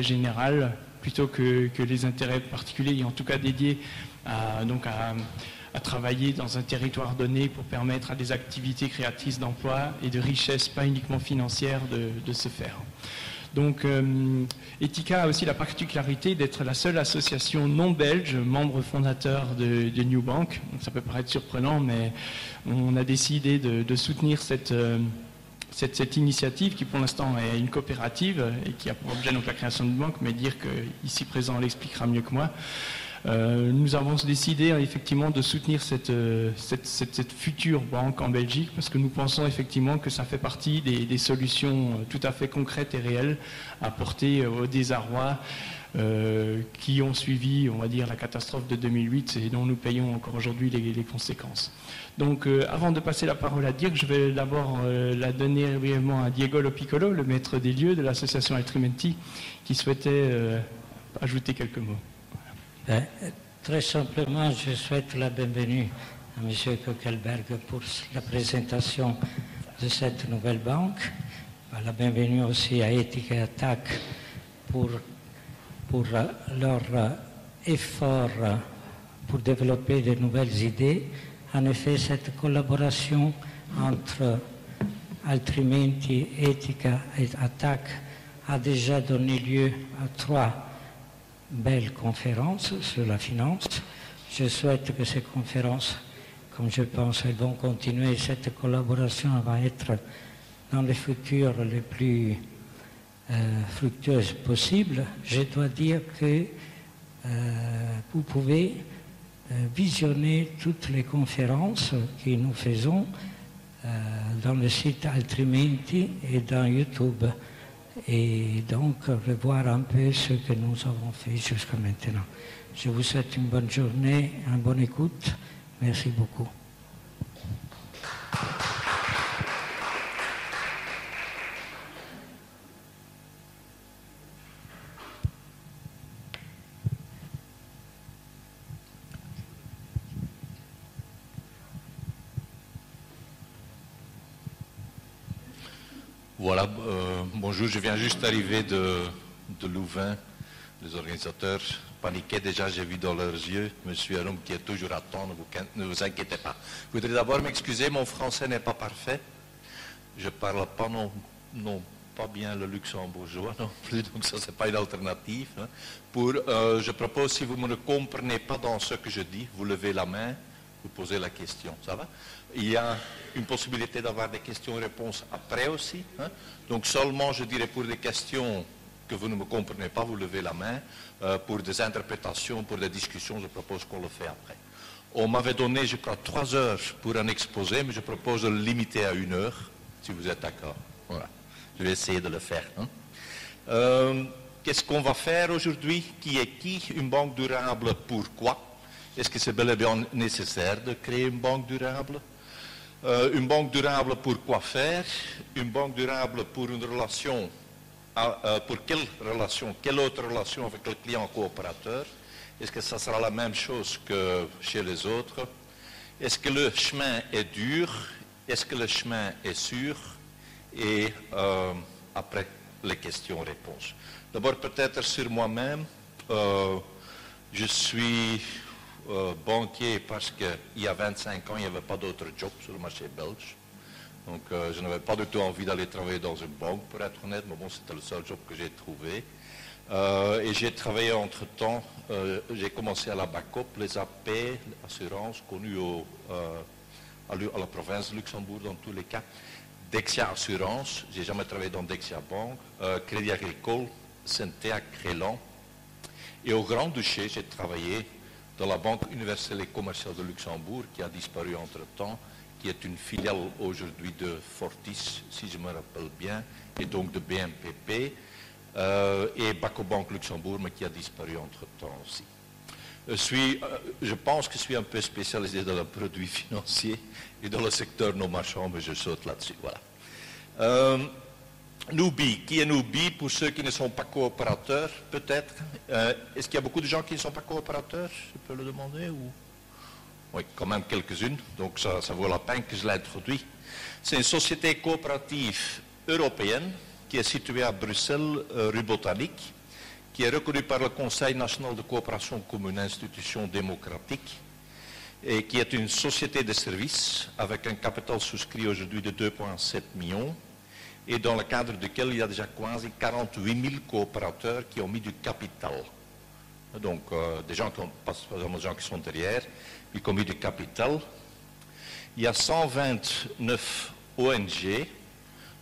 général plutôt que les intérêts particuliers, et en tout cas dédiés à travailler dans un territoire donné pour permettre à des activités créatrices d'emploi et de richesse, pas uniquement financière, de se faire. Donc Ethica a aussi la particularité d'être la seule association non belge, membre fondateur de New Bank. Donc, ça peut paraître surprenant, mais on a décidé de soutenir cette initiative qui pour l'instant est une coopérative et qui a pour objet donc la création d'une banque, mais dire qu'ici présent l'expliquera mieux que moi. Nous avons décidé effectivement de soutenir cette future banque en Belgique parce que nous pensons effectivement que ça fait partie des solutions tout à fait concrètes et réelles à apporter au désarroi qui ont suivi, on va dire, la catastrophe de 2008 et dont nous payons encore aujourd'hui les conséquences. Donc avant de passer la parole à Dirk, je vais d'abord la donner brièvement à Diego Lopiccolo, le maître des lieux de l'association Altrimenti, qui souhaitait ajouter quelques mots. Très simplement, je souhaite la bienvenue à M. Koekelberg pour la présentation de cette nouvelle banque. La bienvenue aussi à Ethica et Attac pour leur effort pour développer de nouvelles idées. En effet, cette collaboration entre Altrimenti, Ethica et Attac a déjà donné lieu à 3 belles conférences sur la finance. Je souhaite que ces conférences, comme je pense, elles vont continuer. Cette collaboration va être dans le futur le plus fructueuse possible. Je dois dire que vous pouvez visionner toutes les conférences que nous faisons dans le site Altrimenti et dans YouTube. Et donc revoir un peu ce que nous avons fait jusqu'à maintenant. Je vous souhaite une bonne journée, une bonne écoute. Merci beaucoup. Voilà, bonjour, je viens juste d'arriver de Louvain. Les organisateurs paniquaient déjà, j'ai vu dans leurs yeux. Monsieur Arum qui est toujours à temps, ne vous inquiétez pas. Je voudrais d'abord m'excuser, mon français n'est pas parfait. Je ne parle pas non pas bien le luxembourgeois non plus, donc ça c'est pas une alternative. Hein. Je propose, si vous ne me comprenez pas dans ce que je dis, vous levez la main, vous posez la question, ça va? Il y a une possibilité d'avoir des questions-réponses après aussi. Hein. Donc seulement, je dirais, pour des questions que vous ne me comprenez pas, vous levez la main. Pour des interprétations, pour des discussions, je propose qu'on le fait après. On m'avait donné, je crois, 3 heures pour un exposé, mais je propose de le limiter à 1 heure, si vous êtes d'accord. Voilà. Je vais essayer de le faire. Hein. Qu'est-ce qu'on va faire aujourd'hui? Qui est qui? Une banque durable, pourquoi? Est-ce que c'est bel et bien nécessaire de créer une banque durable? Une banque durable pour quoi faire? Une banque durable pour une relation, pour quelle relation? Quelle autre relation avec le client coopérateur? Est-ce que ça sera la même chose que chez les autres? Est-ce que le chemin est dur? Est-ce que le chemin est sûr? Et après, les questions-réponses. D'abord, peut-être sur moi-même. Je suis banquier parce qu'il y a 25 ans, il n'y avait pas d'autre job sur le marché belge. Donc, je n'avais pas du tout envie d'aller travailler dans une banque, pour être honnête, mais bon, c'était le seul job que j'ai trouvé. Et j'ai travaillé entre-temps, j'ai commencé à la BACOP, les AP, l'assurance, connue à la province de Luxembourg dans tous les cas. Dexia Assurance, j'ai jamais travaillé dans Dexia Banque, Crédit Agricole, Synthea, Crélan. Et au Grand-Duché, j'ai travaillé dans la Banque universelle et commerciale de Luxembourg, qui a disparu entre-temps, qui est une filiale aujourd'hui de Fortis, si je me rappelle bien, et donc de BNPP, et Bacobank Luxembourg, mais qui a disparu entre-temps aussi. Je pense que je suis un peu spécialisé dans le produit financier et dans le secteur non marchand, mais je saute là-dessus. Voilà. Nubi, qui est Nubi pour ceux qui ne sont pas coopérateurs, peut-être? Est-ce qu'il y a beaucoup de gens qui ne sont pas coopérateurs? Je peux le demander ou... Oui, quand même quelques-unes, donc ça vaut la peine que je l'introduise. C'est une société coopérative européenne qui est située à Bruxelles, rue Botanique, qui est reconnu par le Conseil national de coopération comme une institution démocratique et qui est une société de services avec un capital souscrit aujourd'hui de 2,7 millions et dans le cadre duquel il y a déjà quasi 48 000 coopérateurs qui ont mis du capital. Donc des gens qui ont, pas seulement des gens qui sont derrière, puis qui ont mis du capital. Il y a 129 ONG,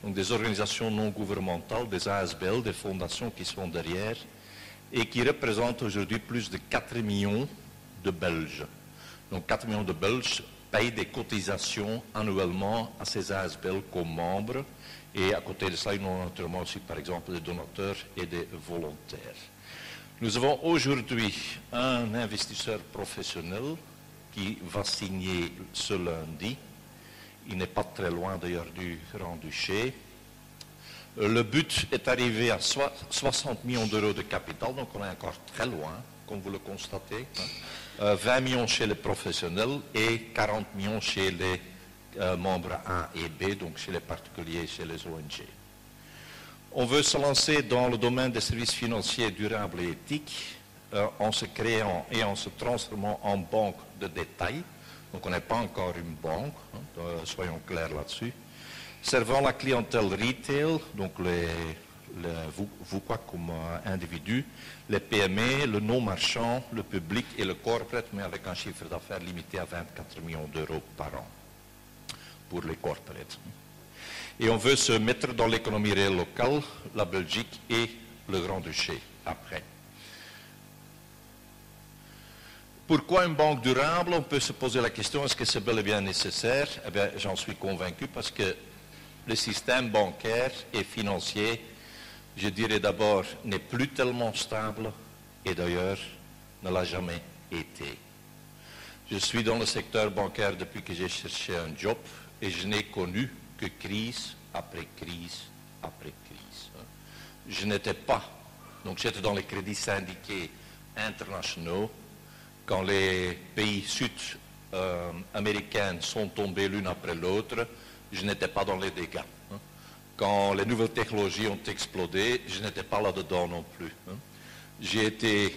donc des organisations non gouvernementales, des ASBL, des fondations qui sont derrière et qui représentent aujourd'hui plus de 4 millions de Belges. Donc 4 millions de Belges payent des cotisations annuellement à ces ASBL comme membres et à côté de ça, ils ont naturellement aussi par exemple des donateurs et des volontaires. Nous avons aujourd'hui un investisseur professionnel qui va signer ce lundi. Il n'est pas très loin d'ailleurs du Grand-Duché. Le but est arrivé à 60 millions d'euros de capital, donc on est encore très loin, comme vous le constatez. 20 millions chez les professionnels et 40 millions chez les membres A et B, donc chez les particuliers et chez les ONG. On veut se lancer dans le domaine des services financiers durables et éthiques en se créant et en se transformant en banque de détail. Donc on n'est pas encore une banque, soyons clairs là-dessus. Servant la clientèle retail, donc vous quoi comme individu, les PME, le non-marchand, le public et le corporate, mais avec un chiffre d'affaires limité à 24 millions d'euros par an pour les corporates. Et on veut se mettre dans l'économie réelle locale, la Belgique et le Grand-Duché après. Pourquoi une banque durable? On peut se poser la question, est-ce que c'est bel et bien nécessaire? Eh bien, j'en suis convaincu parce que le système bancaire et financier, je dirais d'abord, n'est plus tellement stable et d'ailleurs ne l'a jamais été. Je suis dans le secteur bancaire depuis que j'ai cherché un job et je n'ai connu que crise après crise après crise. Je n'étais pas, donc j'étais dans les crédits syndiqués internationaux quand les pays sud-américains sont tombés l'une après l'autre, je n'étais pas dans les dégâts. Quand les nouvelles technologies ont explosé, je n'étais pas là-dedans non plus. J'ai été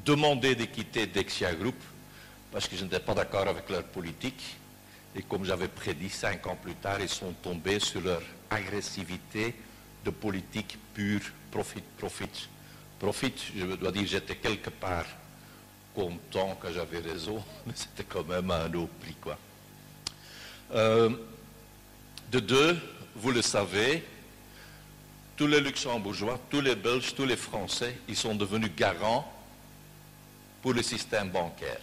demandé de quitter Dexia Group parce que je n'étais pas d'accord avec leur politique. Et comme j'avais prédit, 5 ans plus tard, ils sont tombés sur leur agressivité de politique pure profit. Profit, je dois dire, j'étais quelque part content que j'avais raison, mais c'était quand même à un autre prix, quoi. De deux, vous le savez, tous les Luxembourgeois, tous les Belges, tous les Français, ils sont devenus garants pour le système bancaire.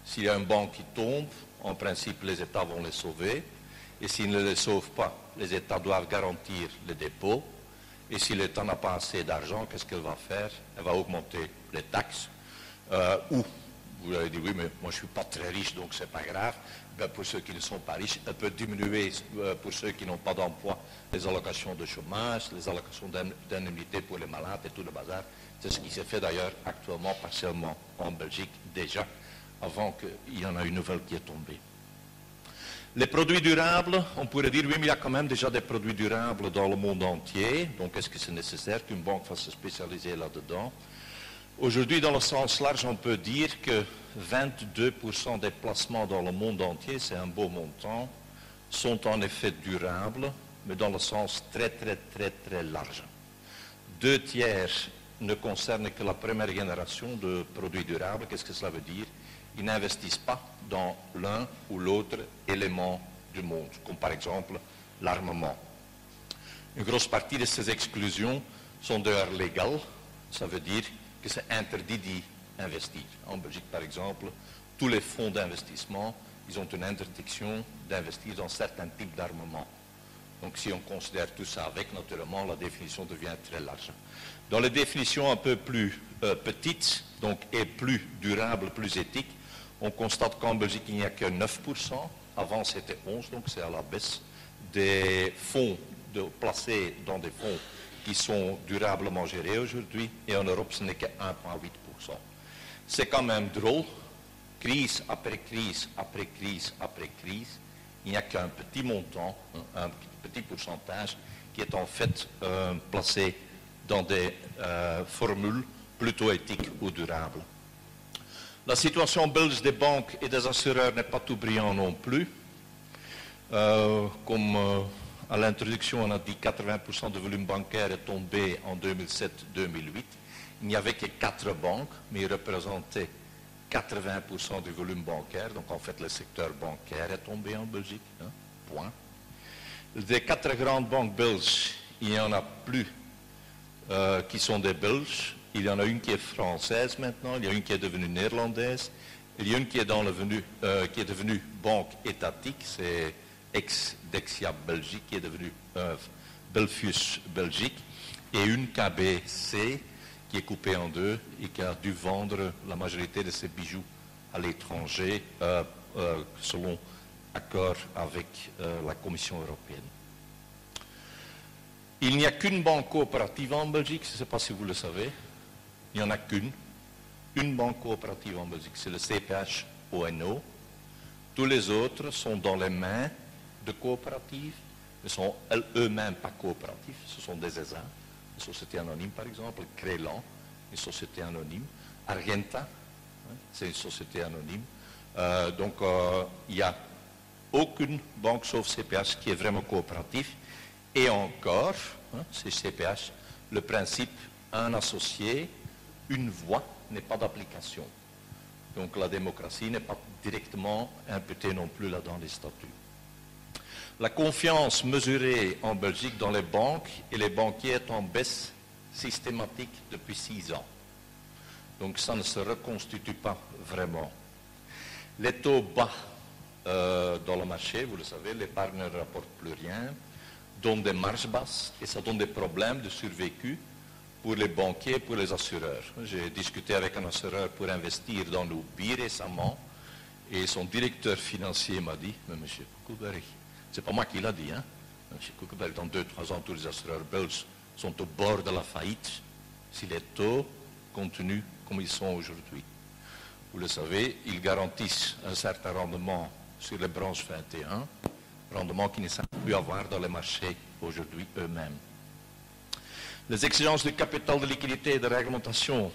S'il y a une banque qui tombe, en principe, les États vont les sauver. Et s'ils ne les sauvent pas, les États doivent garantir les dépôts. Et si l'État n'a pas assez d'argent, qu'est-ce qu'elle va faire? Elle va augmenter les taxes. Ou, vous avez dit, oui, mais moi je ne suis pas très riche, donc ce n'est pas grave. Ben, pour ceux qui ne sont pas riches, elle peut diminuer, pour ceux qui n'ont pas d'emploi, les allocations de chômage, les allocations d'indemnité pour les malades et tout le bazar. C'est ce qui s'est fait d'ailleurs actuellement, partiellement en Belgique, déjà, avant qu'il y en a une nouvelle qui est tombée. Les produits durables, on pourrait dire, oui, mais il y a quand même déjà des produits durables dans le monde entier. Donc, est-ce que c'est nécessaire qu'une banque fasse se spécialiser là-dedans? Aujourd'hui, dans le sens large, on peut dire que 22% des placements dans le monde entier, c'est un beau montant, sont en effet durables, mais dans le sens très large. 2 tiers ne concernent que la première génération de produits durables. Qu'est-ce que cela veut dire? Ils n'investissent pas dans l'un ou l'autre élément du monde, comme par exemple l'armement. Une grosse partie de ces exclusions sont d'ailleurs légales, ça veut dire que c'est interdit d'y investir. En Belgique, par exemple, tous les fonds d'investissement, ils ont une interdiction d'investir dans certains types d'armement. Donc si on considère tout ça avec, naturellement, la définition devient très large. Dans les définitions un peu plus petites, donc et plus durables, plus éthiques, on constate qu'en Belgique, il n'y a que 9%. Avant, c'était 11%, donc c'est à la baisse des fonds placés dans des fonds qui sont durablement gérés aujourd'hui. Et en Europe, ce n'est que 1,8%. C'est quand même drôle. Crise après crise après crise après crise, il n'y a qu'un petit montant, un petit pourcentage qui est en fait placé dans des formules plutôt éthiques ou durables. La situation belge des banques et des assureurs n'est pas tout brillant non plus. Comme à l'introduction on a dit, 80% du volume bancaire est tombé en 2007-2008. Il n'y avait que 4 banques, mais ils représentaient 80% du volume bancaire. Donc en fait le secteur bancaire est tombé en Belgique. Hein, point. Des 4 grandes banques belges, il n'y en a plus qui sont des Belges. Il y en a une qui est française maintenant, il y a une qui est devenue néerlandaise, il y a une qui est, qui est devenue banque étatique, c'est ex-Dexia Belgique qui est devenue Belfius Belgique, et une KBC qui est coupée en deux et qui a dû vendre la majorité de ses bijoux à l'étranger selon accord avec la Commission européenne. Il n'y a qu'une banque coopérative en Belgique, je ne sais pas si vous le savez. Il n'y en a qu'une. Une banque coopérative en Belgique, c'est le CPH ONO. Tous les autres sont dans les mains de coopératives, mais sont eux-mêmes pas coopératives. Ce sont des ESA, des sociétés anonymes par exemple, Crélan, une société anonyme. Argenta, c'est une société anonyme. Donc il n'y a aucune banque sauf CPH qui est vraiment coopérative. Et encore, c'est CPH, le principe, un associé, une voix n'est pas d'application. Donc la démocratie n'est pas directement imputée non plus là dans les statuts. La confiance mesurée en Belgique dans les banques et les banquiers est en baisse systématique depuis 6 ans. Donc ça ne se reconstitue pas vraiment. Les taux bas dans le marché, vous le savez, l'épargne ne rapporte plus rien, donne des marges basses et ça donne des problèmes de survécu pour les banquiers et pour les assureurs. J'ai discuté avec un assureur pour investir dans nos billes récemment et son directeur financier m'a dit, mais monsieur Kuckelberg, c'est pas moi qui l'a dit, hein. Monsieur Kuckelberg, dans 2-3 ans, tous les assureurs belges sont au bord de la faillite si les taux continuent comme ils sont aujourd'hui. Vous le savez, ils garantissent un certain rendement sur les branches 21, rendement qu'ils ne savent plus avoir dans les marchés aujourd'hui eux-mêmes. Les exigences de capital, de liquidité et de réglementation,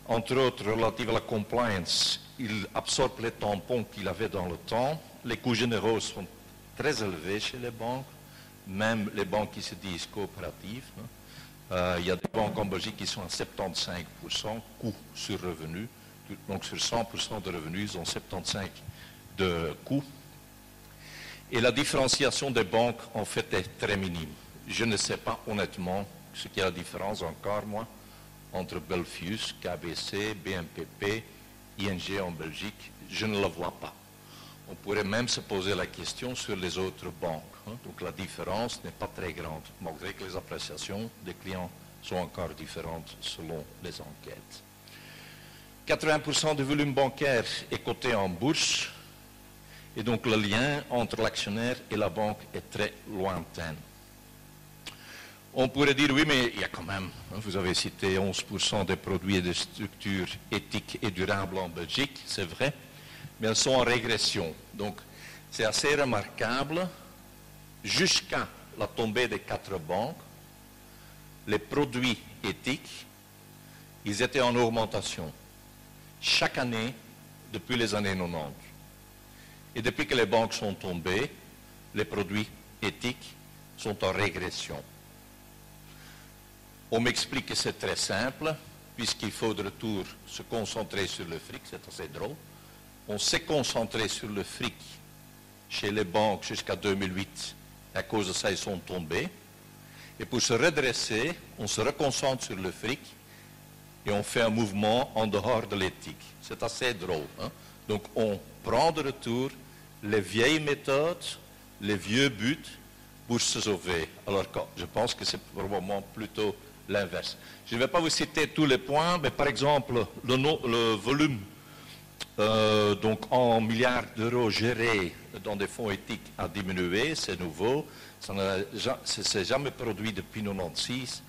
entre autres relatives à la compliance, ils absorbent les tampons qu'il avait dans le temps. Les coûts généraux sont très élevés chez les banques, même les banques qui se disent coopératives. Il y a des banques en Belgique qui sont à 75% coût sur revenu. Donc sur 100% de revenus, ils ont 75% de coûts. Et la différenciation des banques, en fait, est très minime. Je ne sais pas honnêtement ce qu'il y a la différence encore, moi, entre Belfius, KBC, BNPP, ING en Belgique. Je ne la vois pas. On pourrait même se poser la question sur les autres banques. Donc la différence n'est pas très grande, malgré que les appréciations des clients sont encore différentes selon les enquêtes. 80% du volume bancaire est coté en bourse. Et donc le lien entre l'actionnaire et la banque est très lointain. On pourrait dire, oui, mais il y a quand même, vous avez cité 11% des produits et des structures éthiques et durables en Belgique, c'est vrai, mais elles sont en régression. Donc c'est assez remarquable, jusqu'à la tombée des 4 banques, les produits éthiques, ils étaient en augmentation chaque année depuis les années 90. Et depuis que les banques sont tombées, les produits éthiques sont en régression. On m'explique que c'est très simple, puisqu'il faut de retour se concentrer sur le fric, c'est assez drôle. On s'est concentré sur le fric chez les banques jusqu'à 2008, à cause de ça ils sont tombés. Et pour se redresser, on se reconcentre sur le fric et on fait un mouvement en dehors de l'éthique. C'est assez drôle. Hein? Donc on prend de retour les vieilles méthodes, les vieux buts pour se sauver. Alors je pense que c'est probablement plutôt l'inverse. Je ne vais pas vous citer tous les points, mais par exemple, le volume donc en milliards d'euros gérés dans des fonds éthiques a diminué, c'est nouveau, ça ne s'est jamais produit depuis 1996.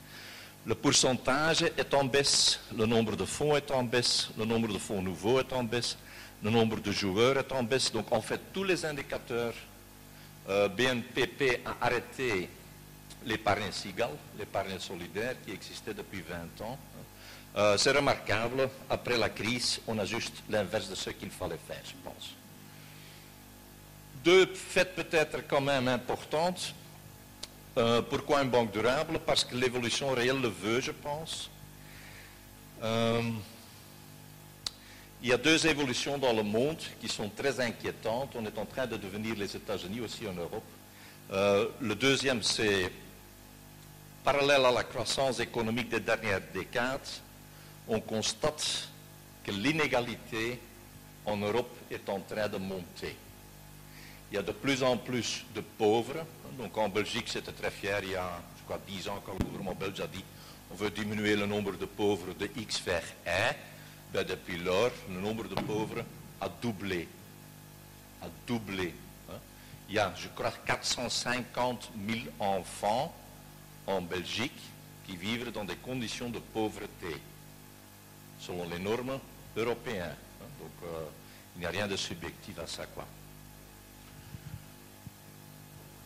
Le pourcentage est en baisse, le nombre de fonds est en baisse, le nombre de fonds nouveaux est en baisse, le nombre de joueurs est en baisse. Donc en fait, tous les indicateurs, BNPP a arrêté l'épargne Cigale, l'épargne solidaire qui existait depuis 20 ans. C'est remarquable, après la crise, on a juste l'inverse de ce qu'il fallait faire, je pense. Deux faits peut-être quand même importantes. Pourquoi une banque durable? Parce que l'évolution réelle le veut, je pense. Il y a deux évolutions dans le monde qui sont très inquiétantes. On est en train de devenir les États-Unis aussi en Europe. Le deuxième, c'est parallèle à la croissance économique des dernières décades, on constate que l'inégalité en Europe est en train de monter. Il y a de plus en plus de pauvres. Donc en Belgique, c'était très fier, il y a, je crois, 10 ans, quand le gouvernement belge a dit on veut diminuer le nombre de pauvres de X vers 1. Ben, depuis lors, le nombre de pauvres a doublé. A doublé. Il y a, je crois, 450 000 enfants en Belgique qui vivent dans des conditions de pauvreté, selon les normes européennes. Donc, il n'y a rien de subjectif à ça, quoi.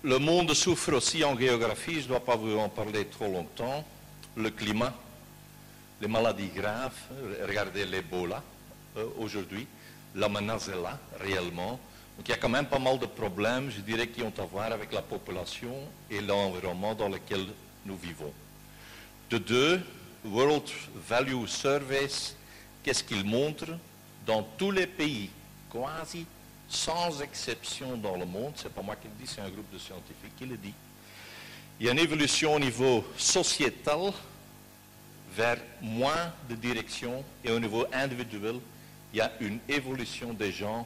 Le monde souffre aussi en géographie, je ne dois pas vous en parler trop longtemps. Le climat, les maladies graves, regardez l'Ebola aujourd'hui, la menace est là, réellement. Donc il y a quand même pas mal de problèmes, je dirais, qui ont à voir avec la population et l'environnement dans lequel nous vivons. De deux, World Value Surveys, qu'est-ce qu'il montre? Dans tous les pays, quasi sans exception dans le monde, c'est pas moi qui le dis, c'est un groupe de scientifiques qui le dit, il y a une évolution au niveau sociétal vers moins de direction et au niveau individuel, il y a une évolution des gens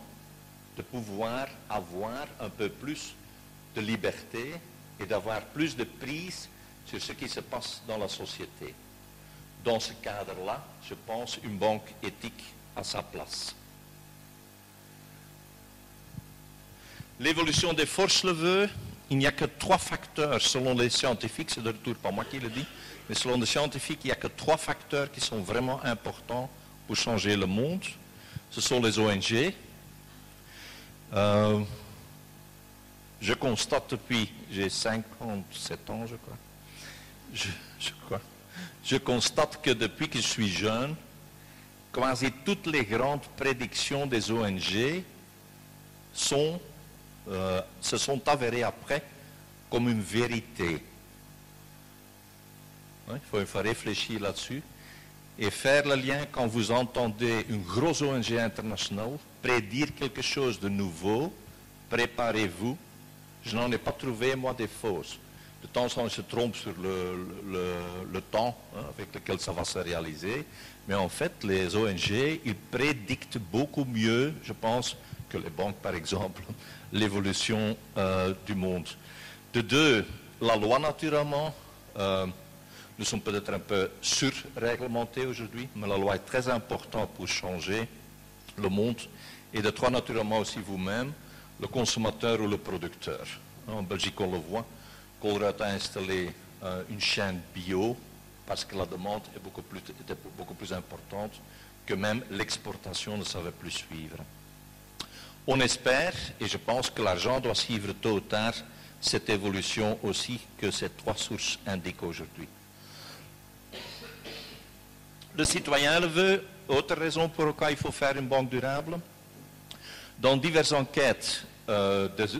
de pouvoir avoir un peu plus de liberté et d'avoir plus de prise sur ce qui se passe dans la société. Dans ce cadre-là, je pense une banque éthique à sa place. L'évolution des forces le veut, il n'y a que 3 facteurs selon les scientifiques, c'est de retour pas moi qui le dis, mais selon les scientifiques, il n'y a que 3 facteurs qui sont vraiment importants pour changer le monde. Ce sont les ONG. Je constate depuis, j'ai 57 ans je crois, je constate que depuis que je suis jeune, quasi toutes les grandes prédictions des ONG se sont avérées après comme une vérité. Il faut réfléchir là-dessus et faire le lien quand vous entendez une grosse ONG internationale prédire quelque chose de nouveau, préparez-vous. Je n'en ai pas trouvé, moi, des fausses. De temps en temps, je se trompe sur le temps avec lequel ça va se réaliser. Mais en fait, les ONG, ils prédictent beaucoup mieux, je pense, que les banques, par exemple, l'évolution du monde. De deux, la loi, naturellement. Nous sommes peut-être un peu surréglementés aujourd'hui, mais la loi est très importante pour changer le monde. Et de trois, naturellement aussi vous-même, le consommateur ou le producteur. En Belgique, on le voit, Colruyt a installé une chaîne bio parce que la demande était beaucoup plus importante que même l'exportation ne savait plus suivre. On espère, et je pense que l'argent doit suivre tôt ou tard, cette évolution aussi que ces 3 sources indiquent aujourd'hui. Le citoyen le veut, autre raison pour laquelle il faut faire une banque durable. Dans diverses enquêtes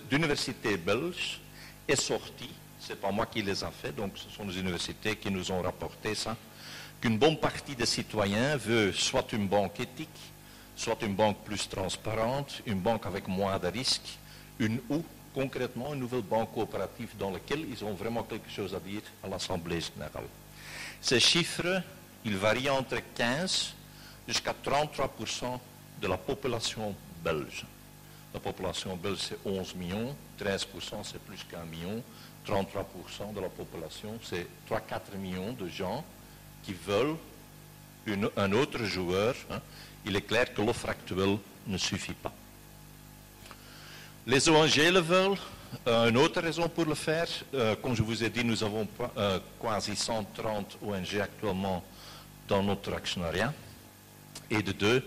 d'universités belges est sorti, c'est pas moi qui les ai fait, donc ce sont les universités qui nous ont rapporté ça, qu'une bonne partie des citoyens veut soit une banque éthique, soit une banque plus transparente, une banque avec moins de risques, ou concrètement une nouvelle banque coopérative dans laquelle ils ont vraiment quelque chose à dire à l'Assemblée générale. Ces chiffres, ils varient entre 15 jusqu'à 33% de la population belge. La population belge, c'est 11 millions, 13% c'est plus qu'1 million, 33% de la population, c'est 3-4 millions de gens qui veulent un autre joueur. Il est clair que l'offre actuelle ne suffit pas. Les ONG le veulent. Une autre raison pour le faire, comme je vous ai dit, nous avons quasi 130 ONG actuellement dans notre actionnariat. Et de deux,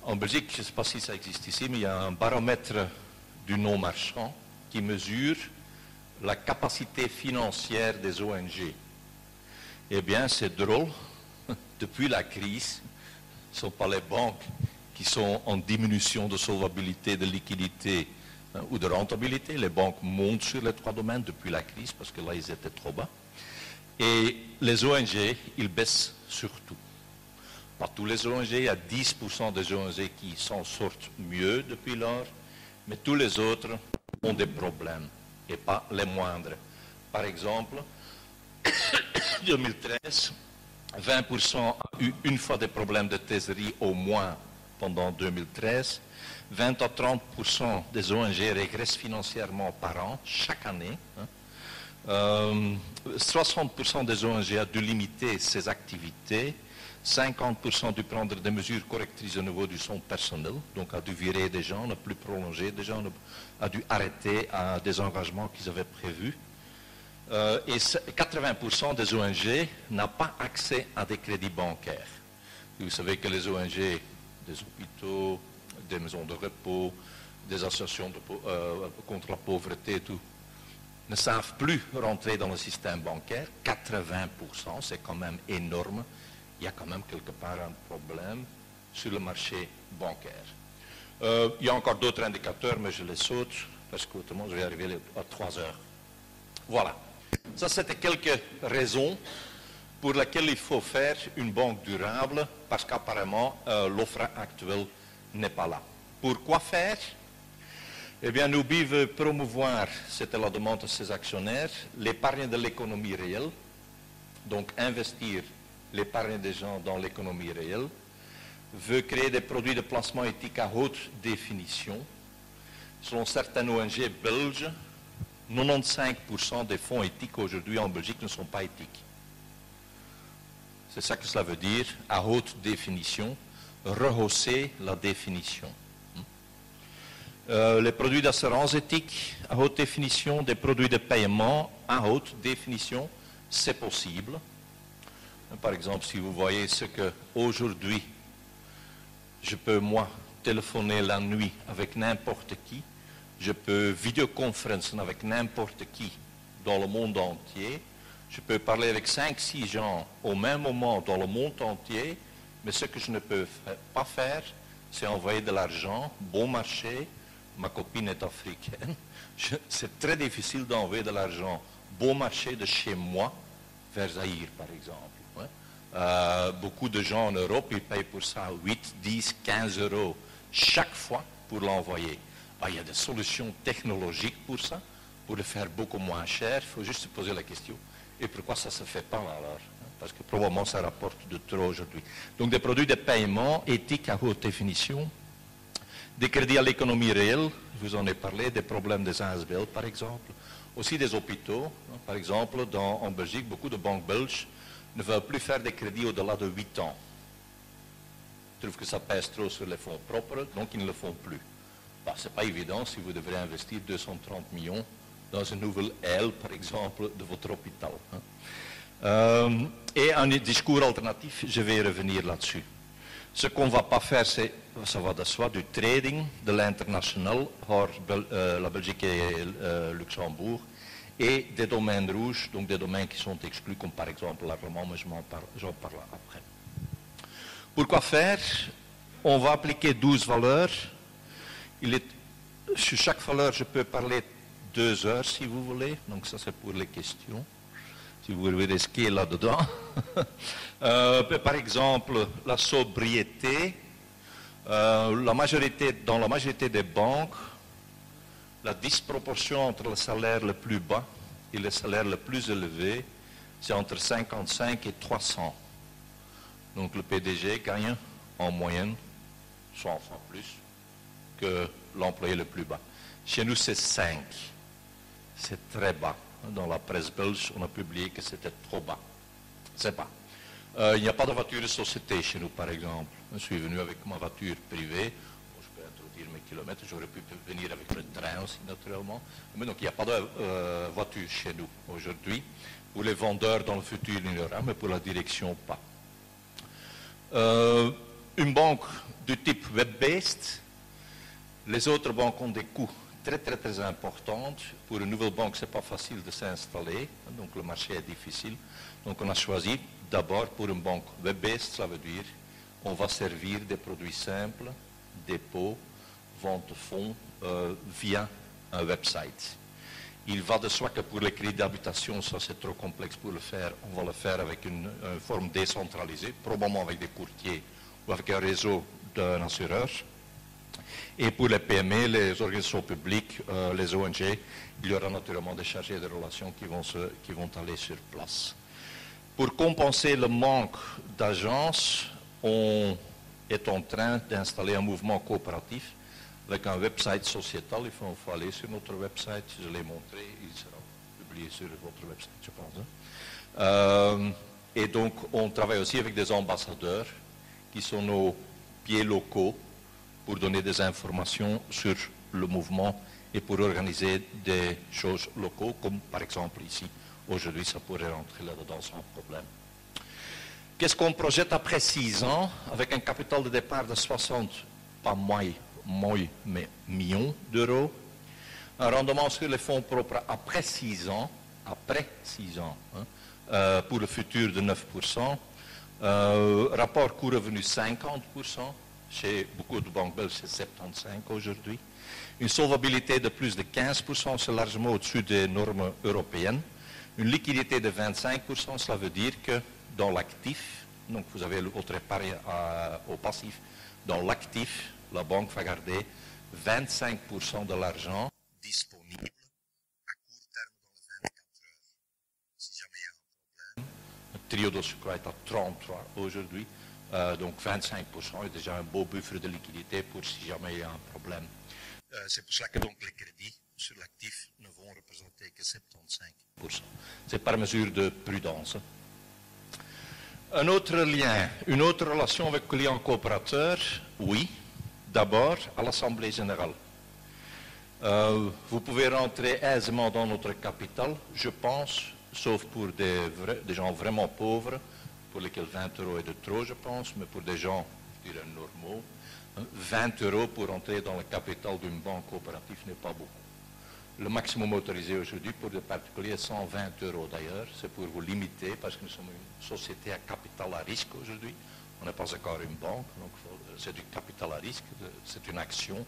en Belgique, je ne sais pas si ça existe ici, mais il y a un baromètre du non-marchand qui mesure la capacité financière des ONG. Eh bien, c'est drôle, depuis la crise, ce ne sont pas les banques qui sont en diminution de solvabilité, de liquidité ou de rentabilité. Les banques montent sur les trois domaines depuis la crise parce que là, ils étaient trop bas. Et les ONG, ils baissent surtout. Pas tous les ONG, il y a 10% des ONG qui s'en sortent mieux depuis lors, mais tous les autres ont des problèmes, et pas les moindres. Par exemple, 2013, 20% a eu une fois des problèmes de trésorerie au moins pendant 2013. 20 à 30% des ONG régressent financièrement par an, chaque année. 60% des ONG a dû limiter ses activités. 50% dû prendre des mesures correctrices au niveau du son personnel, donc a dû virer des gens, n'a plus prolongé des gens, a dû arrêter des engagements qu'ils avaient prévus. Et 80% des ONG n'ont pas accès à des crédits bancaires. Vous savez que les ONG, des hôpitaux, des maisons de repos, des associations contre la pauvreté, tout, ne savent plus rentrer dans le système bancaire. 80%, c'est quand même énorme. Il y a quand même quelque part un problème sur le marché bancaire. Il y a encore d'autres indicateurs, mais je les saute, parce qu'autrement je vais arriver à 3 heures. Voilà. Ça, c'était quelques raisons pour lesquelles il faut faire une banque durable, parce qu'apparemment, l'offre actuelle n'est pas là. Pourquoi faire? Eh bien, Nubi veut promouvoir, c'était la demande de ses actionnaires, l'épargne de l'économie réelle, donc investir l'épargne des gens dans l'économie réelle, veut créer des produits de placement éthique à haute définition. Selon certaines ONG belges, 95% des fonds éthiques aujourd'hui en Belgique ne sont pas éthiques. C'est ça que cela veut dire, à haute définition, rehausser la définition. Les produits d'assurance éthique à haute définition, des produits de paiement à haute définition, c'est possible. Par exemple, si vous voyez ce qu'aujourd'hui, je peux, moi, téléphoner la nuit avec n'importe qui, je peux vidéoconférencer avec n'importe qui dans le monde entier, je peux parler avec 5-6 gens au même moment dans le monde entier, mais ce que je ne peux pas faire, c'est envoyer de l'argent, bon marché, ma copine est africaine, c'est très difficile d'envoyer de l'argent, bon marché de chez moi vers Zaïre, par exemple. Beaucoup de gens en Europe, ils payent pour ça 8, 10, 15 euros chaque fois pour l'envoyer. Il y a des solutions technologiques pour ça, pour le faire beaucoup moins cher. Il faut juste se poser la question. Et pourquoi ça ne se fait pas alors? Parce que probablement ça rapporte de trop aujourd'hui. Donc des produits de paiement éthiques à haute définition, des crédits à l'économie réelle, je vous en ai parlé, des problèmes des ASBL par exemple, aussi des hôpitaux. Par exemple, en Belgique, beaucoup de banques belges ne veulent plus faire des crédits au-delà de 8 ans. Ils trouvent que ça pèse trop sur les fonds propres, donc ils ne le font plus. Ce n'est pas évident si vous devrez investir 230 millions dans une nouvelle aile, par exemple, de votre hôpital. Et un discours alternatif, je vais revenir là-dessus. Ce qu'on ne va pas faire, c'est, ça va de soi, du trading, de l'international, hors la Belgique et Luxembourg, et des domaines rouges, donc des domaines qui sont exclus, comme par exemple l'allemand, mais j'en parle après. Pourquoi faire? On va appliquer 12 valeurs. Sur chaque valeur, je peux parler 2 heures si vous voulez, donc ça c'est pour les questions, si vous voulez risquer là-dedans. Par exemple, la sobriété, dans la majorité des banques, la disproportion entre le salaire le plus bas et le salaire le plus élevé, c'est entre 55 et 300. Donc le PDG gagne en moyenne 100 fois plus que l'employé le plus bas. Chez nous, c'est 5. C'est très bas. Dans la presse belge, on a publié que c'était trop bas. C'est pas. Il n'y a pas de voiture de société chez nous, par exemple. Je suis venu avec ma voiture privée. Bon, je peux introduire mes kilomètres. J'aurais pu venir avec le train aussi, naturellement. Mais donc, il n'y a pas de voiture chez nous aujourd'hui. Pour les vendeurs, dans le futur, il y en aura, mais pour la direction, pas. Une banque du type web-based, les autres banques ont des coûts très importante. Pour une nouvelle banque, ce n'est pas facile de s'installer, donc le marché est difficile. Donc on a choisi d'abord pour une banque web-based, ça veut dire on va servir des produits simples, dépôt, vente de fonds via un website. Il va de soi que pour les crédits d'habitation, ça c'est trop complexe pour le faire. On va le faire avec une forme décentralisée, probablement avec des courtiers ou avec un réseau d'un assureur. Et pour les PME, les organisations publiques, les ONG, il y aura naturellement des chargés de relations qui vont aller sur place. Pour compenser le manque d'agences, on est en train d'installer un mouvement coopératif avec un website sociétal. Il faut aller sur notre website, je l'ai montré, il sera publié sur votre website, je pense. Et donc, on travaille aussi avec des ambassadeurs qui sont nos pieds locaux pour donner des informations sur le mouvement et pour organiser des choses locaux, comme par exemple ici. Aujourd'hui, ça pourrait rentrer là-dedans sans problème. Qu'est-ce qu'on projette après 6 ans avec un capital de départ de 60, pas mais millions d'euros, un rendement sur les fonds propres après 6 ans, pour le futur de 9%, rapport coût-revenu 50%, chez beaucoup de banques belges c'est 75% aujourd'hui, une solvabilité de plus de 15%, c'est largement au-dessus des normes européennes, une liquidité de 25%, cela veut dire que dans l'actif, donc vous avez votre épargne au passif, dans l'actif, la banque va garder 25% de l'argent disponible à court terme dans les 24 heures. Si jamais il y a un problème, le trio de secours est à 33 aujourd'hui, donc 25% est déjà un beau buffer de liquidité pour si jamais il y a un problème. C'est pour cela que donc les crédits sur l'actif ne vont représenter que 75%. C'est par mesure de prudence. Un autre lien, une autre relation avec client coopérateur, oui, d'abord à l'Assemblée générale. Vous pouvez rentrer aisément dans notre capital, je pense, sauf pour des gens vraiment pauvres, pour lesquels 20 € est de trop, je pense, mais pour des gens, je dirais, normaux, 20 € pour entrer dans le capital d'une banque coopérative n'est pas beaucoup. Le maximum autorisé aujourd'hui pour des particuliers est 120 € d'ailleurs. C'est pour vous limiter parce que nous sommes une société à capital à risque aujourd'hui. On n'est pas encore une banque, donc c'est du capital à risque, c'est une action.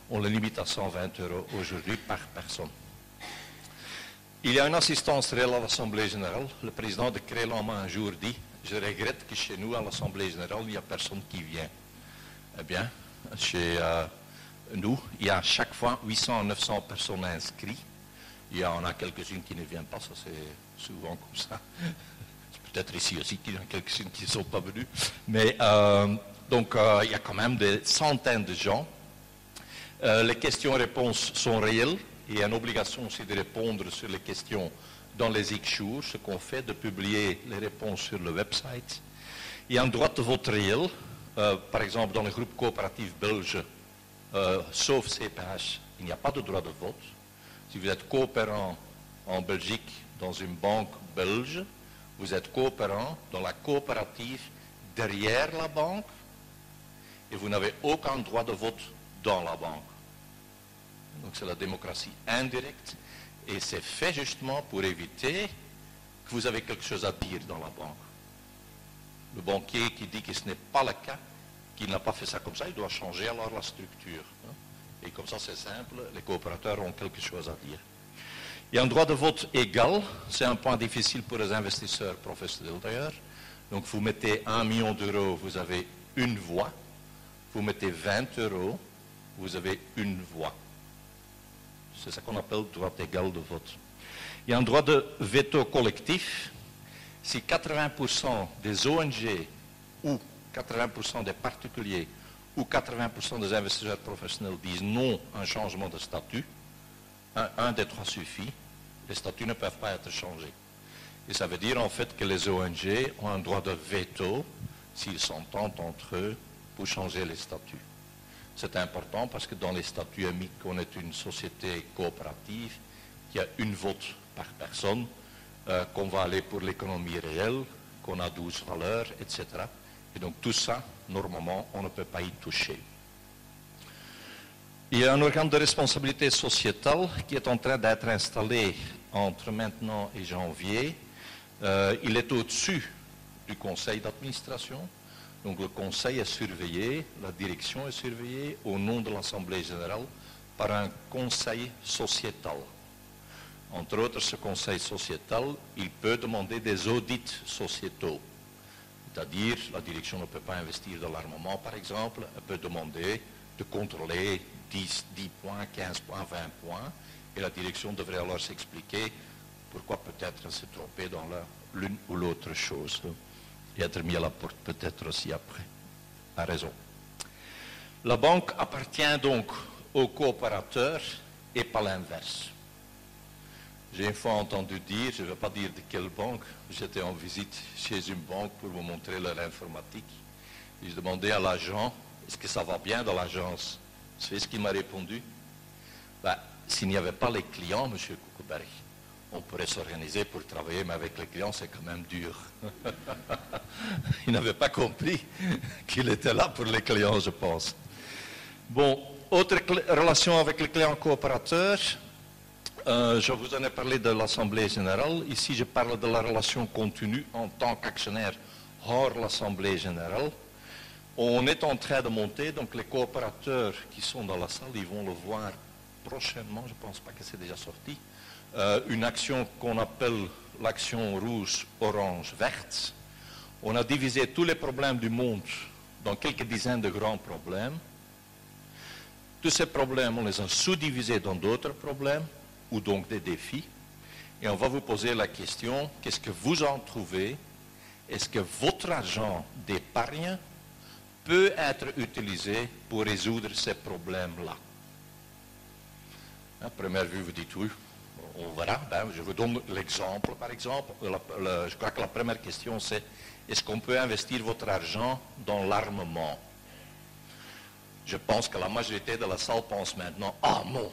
On le limite à 120 € aujourd'hui par personne. Il y a une assistance réelle à l'Assemblée générale. Le président de Crélan m'a un jour dit « Je regrette que chez nous, à l'Assemblée générale, il n'y a personne qui vient. » Eh bien, chez nous, il y a chaque fois 800 à 900 personnes inscrites. Il y en a quelques-unes qui ne viennent pas, ça c'est souvent comme ça. C'est peut-être ici aussi qu'il y en a quelques-unes qui ne sont pas venues. Mais donc il y a quand même des centaines de gens. Les questions-réponses sont réelles. Il y a une obligation aussi de répondre sur les questions dans les X jours, ce qu'on fait, de publier les réponses sur le website. Il y a un droit de vote réel. Par exemple, dans le groupe coopératif belge, sauf CPH, il n'y a pas de droit de vote. Si vous êtes coopérant en Belgique dans une banque belge, vous êtes coopérant dans la coopérative derrière la banque et vous n'avez aucun droit de vote dans la banque. Donc c'est la démocratie indirecte et c'est fait justement pour éviter que vous avez quelque chose à dire dans la banque. Le banquier qui dit que ce n'est pas le cas, qu'il n'a pas fait ça comme ça, il doit changer alors la structure. Et comme ça c'est simple, les coopérateurs ont quelque chose à dire. Il y a un droit de vote égal, c'est un point difficile pour les investisseurs professionnels d'ailleurs. Donc vous mettez 1 million d'euros, vous avez une voix. Vous mettez 20 €, vous avez une voix. C'est ça qu'on appelle droit égal de vote. Il y a un droit de veto collectif. Si 80% des ONG ou 80% des particuliers ou 80% des investisseurs professionnels disent non à un changement de statut, un des trois suffit, les statuts ne peuvent pas être changés. Et ça veut dire en fait que les ONG ont un droit de veto s'ils s'entendent entre eux pour changer les statuts. C'est important parce que dans les statuts EMIC, on est une société coopérative qui a une vote par personne, qu'on va aller pour l'économie réelle, qu'on a 12 valeurs, etc. Et donc tout ça, normalement, on ne peut pas y toucher. Il y a un organe de responsabilité sociétale qui est en train d'être installé entre maintenant et janvier. Il est au-dessus du conseil d'administration. Donc le conseil est surveillé, la direction est surveillée au nom de l'Assemblée générale par un conseil sociétal. Entre autres, ce conseil sociétal, il peut demander des audits sociétaux. C'est-à-dire, la direction ne peut pas investir dans l'armement, par exemple, elle peut demander de contrôler 10 points, 15 points, 20 points, et la direction devrait alors s'expliquer pourquoi peut-être elle s'est trompée dans l'une ou l'autre chose, et être mis à la porte peut-être aussi après. A raison. La banque appartient donc aux coopérateurs et pas l'inverse. J'ai une fois entendu dire, je ne vais pas dire de quelle banque, j'étais en visite chez une banque pour me montrer leur informatique, et je demandais à l'agent, est-ce que ça va bien dans l'agence? Vous savez ce qu'il m'a répondu? Ben, s'il n'y avait pas les clients, M. Kuckelberg, on pourrait s'organiser pour travailler, mais avec les clients, c'est quand même dur. Il n'avait pas compris qu'il était là pour les clients, je pense. Bon, autre relation avec les clients coopérateurs, je vous en ai parlé de l'Assemblée générale. Ici, je parle de la relation continue en tant qu'actionnaire hors l'Assemblée générale. On est en train de monter, donc les coopérateurs qui sont dans la salle, ils vont le voir prochainement, je ne pense pas que c'est déjà sorti, une action qu'on appelle l'action rouge, orange, verte. On a divisé tous les problèmes du monde dans quelques dizaines de grands problèmes. Tous ces problèmes, on les a sous-divisés dans d'autres problèmes, ou donc des défis. Et on va vous poser la question, qu'est-ce que vous en trouvez? Est-ce que votre argent d'épargne peut être utilisé pour résoudre ces problèmes-là? À première vue, vous dites oui, on verra. Ben, je vous donne l'exemple, par exemple. Je crois que la première question, c'est est-ce qu'on peut investir votre argent dans l'armement? Je pense que la majorité de la salle pense maintenant, ah non,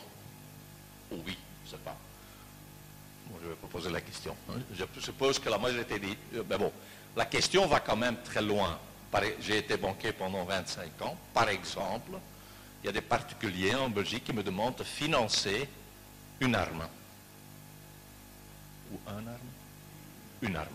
ou oui, je ne sais pas. Bon, je vais pas poser la question. Je suppose que la majorité dit, mais bon, la question va quand même très loin. J'ai été banquier pendant 25 ans. Par exemple, il y a des particuliers en Belgique qui me demandent de financer une arme. Ou un arme? Une arme.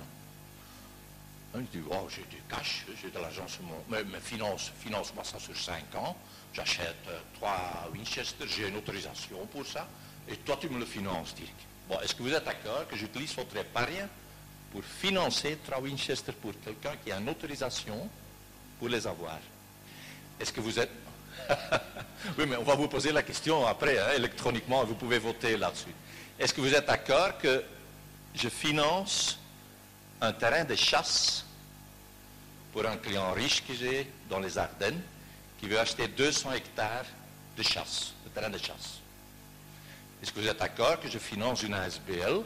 Je dis, oh, j'ai du cash, j'ai de l'argent sur mon... Mais finance-moi ça sur 5 ans. J'achète 3 Winchester, j'ai une autorisation pour ça. Et toi, tu me le finances, Dirk. Bon, est-ce que vous êtes d'accord que j'utilise votre épargne pour financer 3 Winchester pour quelqu'un qui a une autorisation pour les avoir? Est-ce que vous êtes... Oui, mais on va vous poser la question après, hein, électroniquement, vous pouvez voter là-dessus. Est-ce que vous êtes d'accord que je finance un terrain de chasse pour un client riche que j'ai dans les Ardennes, qui veut acheter 200 hectares de chasse, de terrain de chasse? Est-ce que vous êtes d'accord que je finance une ASBL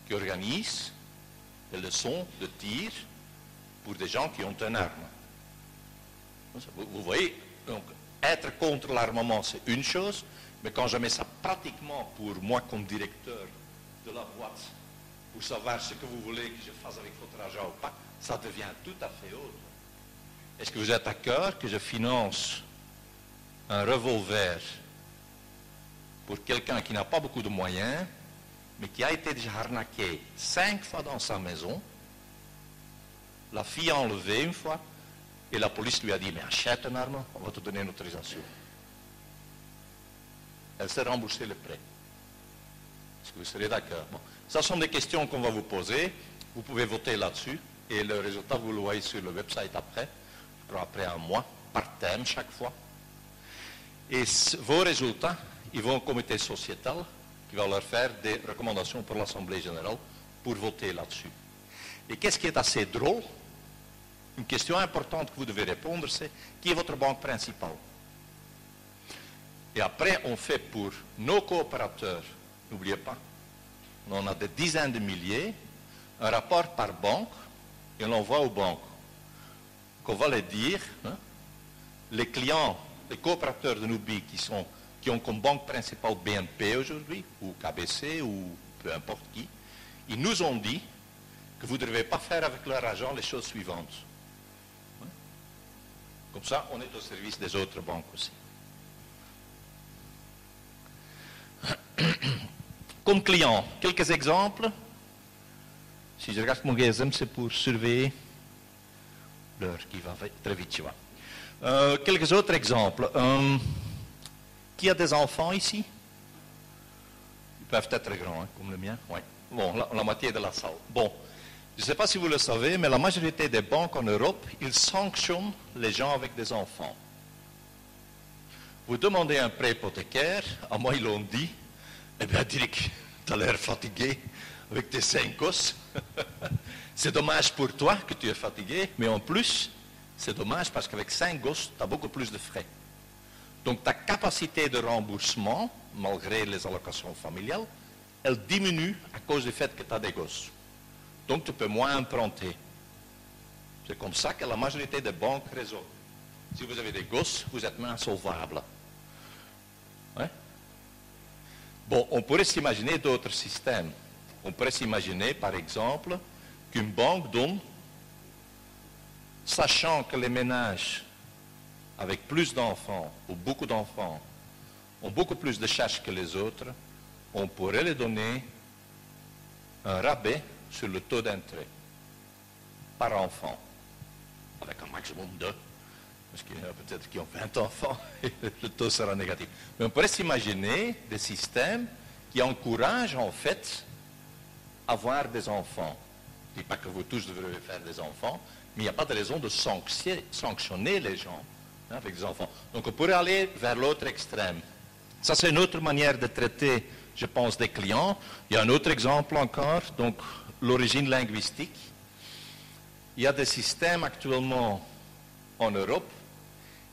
qui organise des leçons de tir pour des gens qui ont une arme? Vous voyez, donc, être contre l'armement, c'est une chose, mais quand je mets ça pratiquement pour moi comme directeur de la boîte, pour savoir ce que vous voulez que je fasse avec votre argent ou pas, ça devient tout à fait autre. Est-ce que vous êtes d'accord que je finance un revolver pour quelqu'un qui n'a pas beaucoup de moyens, mais qui a été déjà arnaqué 5 fois dans sa maison, la fille a enlevé une fois, et la police lui a dit, mais achète une arme, on va te donner une autorisation. Elle s'est remboursée le prêt. Est-ce que vous serez d'accord? Bon. Ce sont des questions qu'on va vous poser. Vous pouvez voter là-dessus. Et le résultat, vous le voyez sur le website après. Je crois après un mois, par thème chaque fois. Et vos résultats, ils vont au comité sociétal qui va leur faire des recommandations pour l'Assemblée générale pour voter là-dessus. Et qu'est-ce qui est assez drôle? Une question importante que vous devez répondre, c'est qui est votre banque principale? Et après, on fait pour nos coopérateurs, n'oubliez pas, on en a des dizaines de milliers, un rapport par banque, et on l'envoie aux banques. Qu'on va les dire, hein, les clients, les coopérateurs de Nubi qui ont comme banque principale BNP aujourd'hui, ou KBC, ou peu importe qui, ils nous ont dit que vous ne devez pas faire avec leur argent les choses suivantes. Comme ça, on est au service des autres banques aussi. Comme client, quelques exemples. Si je regarde mon GSM, c'est pour surveiller l'heure qui va très vite, tu vois. Quelques autres exemples. Qui a des enfants ici? Ils peuvent être grands, hein, comme le mien. Ouais. Bon, la moitié de la salle. Bon, je ne sais pas si vous le savez, mais la majorité des banques en Europe, ils sanctionnent les gens avec des enfants. Vous demandez un prêt hypothécaire, à moi ils l'ont dit, eh bien Dirk, tu as l'air fatigué avec tes 5 gosses. C'est dommage pour toi que tu es fatigué, mais en plus, c'est dommage parce qu'avec 5 gosses, tu as beaucoup plus de frais. Donc ta capacité de remboursement, malgré les allocations familiales, elle diminue à cause du fait que tu as des gosses. Donc tu peux moins emprunter. C'est comme ça que la majorité des banques raisonnent. Si vous avez des gosses, vous êtes moins solvable. Ouais? Bon, on pourrait s'imaginer d'autres systèmes. On pourrait s'imaginer, par exemple, qu'une banque donne, sachant que les ménages avec plus d'enfants ou beaucoup d'enfants ont beaucoup plus de charges que les autres, on pourrait les donner un rabais sur le taux d'intérêt par enfant, avec un maximum de, parce qu'il y en a peut-être qui ont 20 enfants et le taux sera négatif. Mais on pourrait s'imaginer des systèmes qui encouragent en fait à avoir des enfants. Je ne dis pas que vous tous devriez faire des enfants, mais il n'y a pas de raison de sanctionner les gens avec des enfants. Donc on pourrait aller vers l'autre extrême. Ça c'est une autre manière de traiter, je pense, des clients. Il y a un autre exemple encore, donc l'origine linguistique. Il y a des systèmes actuellement en Europe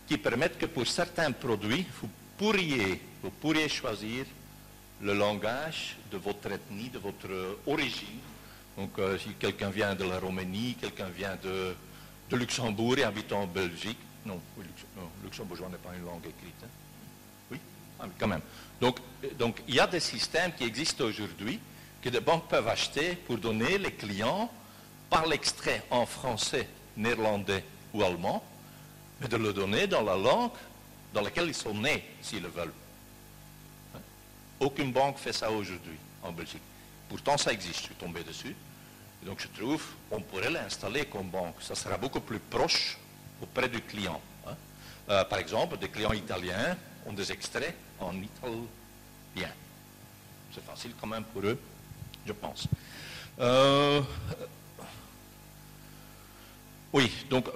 qui permettent que pour certains produits, vous pourriez choisir le langage de votre ethnie, de votre origine. Donc si quelqu'un vient de la Roumanie, quelqu'un vient de Luxembourg et habite en Belgique, non, luxembourgeois n'est pas une langue écrite. Hein? Oui, ah, quand même. Donc il y a des systèmes qui existent aujourd'hui que les banques peuvent acheter pour donner les clients par l'extrait en français, néerlandais ou allemand, mais de le donner dans la langue dans laquelle ils sont nés, s'ils le veulent. Hein? Aucune banque fait ça aujourd'hui en Belgique. Pourtant, ça existe, je suis tombé dessus. Et donc je trouve qu'on pourrait l'installer comme banque. Ça sera beaucoup plus proche auprès du client. Hein. Par exemple, des clients italiens ont des extraits en italien. C'est facile quand même pour eux, je pense. Oui, donc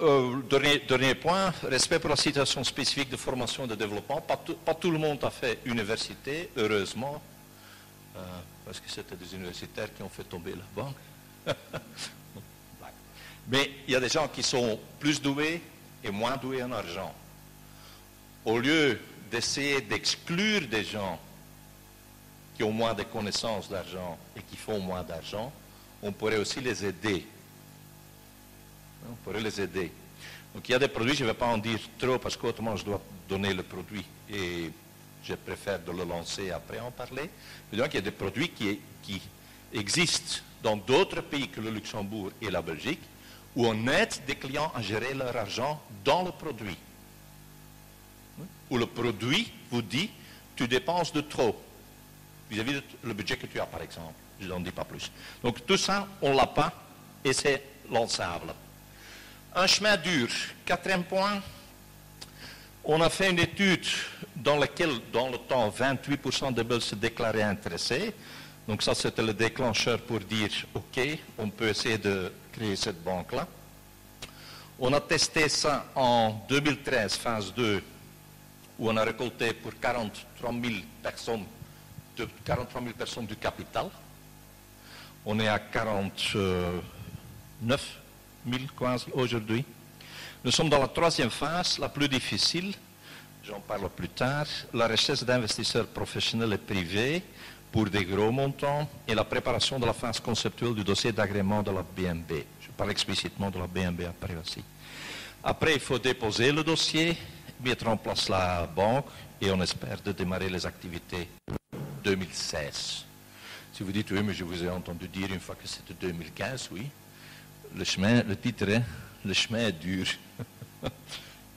dernier point, respect pour la situation spécifique de formation et de développement. Pas tout le monde a fait université, heureusement, parce que c'était des universitaires qui ont fait tomber la banque. Mais il y a des gens qui sont plus doués et moins doués en argent. Au lieu d'essayer d'exclure des gens qui ont moins de connaissances d'argent et qui font moins d'argent, on pourrait aussi les aider. On pourrait les aider. Donc il y a des produits, je ne vais pas en dire trop parce qu'autrement je dois donner le produit et je préfère de le lancer après en parler. Mais donc il y a des produits qui existent dans d'autres pays que le Luxembourg et la Belgique où on aide des clients à gérer leur argent dans le produit. Où le produit vous dit tu dépenses de trop vis-à-vis du budget que tu as par exemple. Je n'en dis pas plus. Donc tout ça, on ne l'a pas et c'est lançable. Un chemin dur. 4e point, on a fait une étude dans laquelle, dans le temps, 28% des Belges se déclaraient intéressés. Donc ça, c'était le déclencheur pour dire, OK, on peut essayer de créer cette banque-là. On a testé ça en 2013, phase 2, où on a récolté pour 43 000 personnes du capital. On est à 49 000 quasi aujourd'hui. Nous sommes dans la 3e phase, la plus difficile, j'en parle plus tard, la recherche d'investisseurs professionnels et privés pour des gros montants et la préparation de la phase conceptuelle du dossier d'agrément de la BNB. Je parle explicitement de la BNB après aussi. Après, il faut déposer le dossier, mettre en place la banque et on espère de démarrer les activités 2016. Si vous dites oui, mais je vous ai entendu dire une fois que c'était 2015, oui. Le titre est « Le chemin est dur ».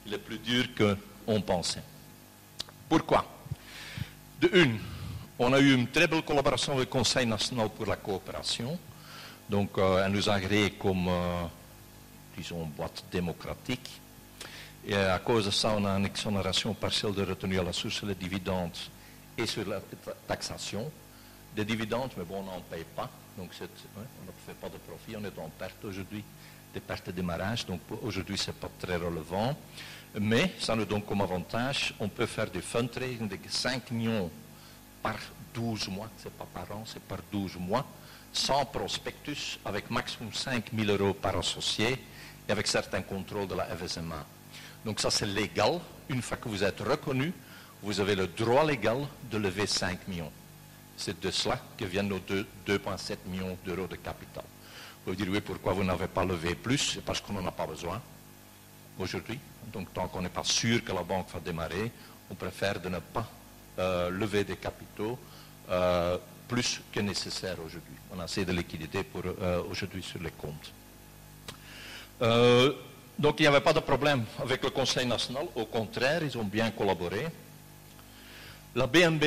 Il est plus dur qu'on pensait. Pourquoi? De une, On a eu une très belle collaboration avec le Conseil national pour la coopération. Donc, elle nous a agréé comme, disons, boîte démocratique. Et à cause de ça, on a une exonération partielle de retenue à la source sur les dividendes et sur la taxation des dividendes, mais bon, on n'en paye pas. Donc, on ne fait pas de profit, on est en perte aujourd'hui, des pertes de démarrage. Donc, aujourd'hui, ce n'est pas très relevant. Mais ça nous donne comme avantage, on peut faire du fundraising de 5 millions par 12 mois, ce n'est pas par an, c'est par 12 mois, sans prospectus, avec maximum 5 000 € par associé et avec certains contrôles de la FSMA. Donc ça c'est légal, une fois que vous êtes reconnu, vous avez le droit légal de lever 5 millions. C'est de cela que viennent nos 2,7 millions d'euros de capital. Vous dire oui, pourquoi vous n'avez pas levé plus? C'est parce qu'on n'en a pas besoin aujourd'hui. Donc tant qu'on n'est pas sûr que la banque va démarrer, on préfère de ne pas lever des capitaux plus que nécessaire aujourd'hui. On a assez de liquidité pour aujourd'hui sur les comptes. Donc il n'y avait pas de problème avec le Conseil national, au contraire, ils ont bien collaboré. La BNB,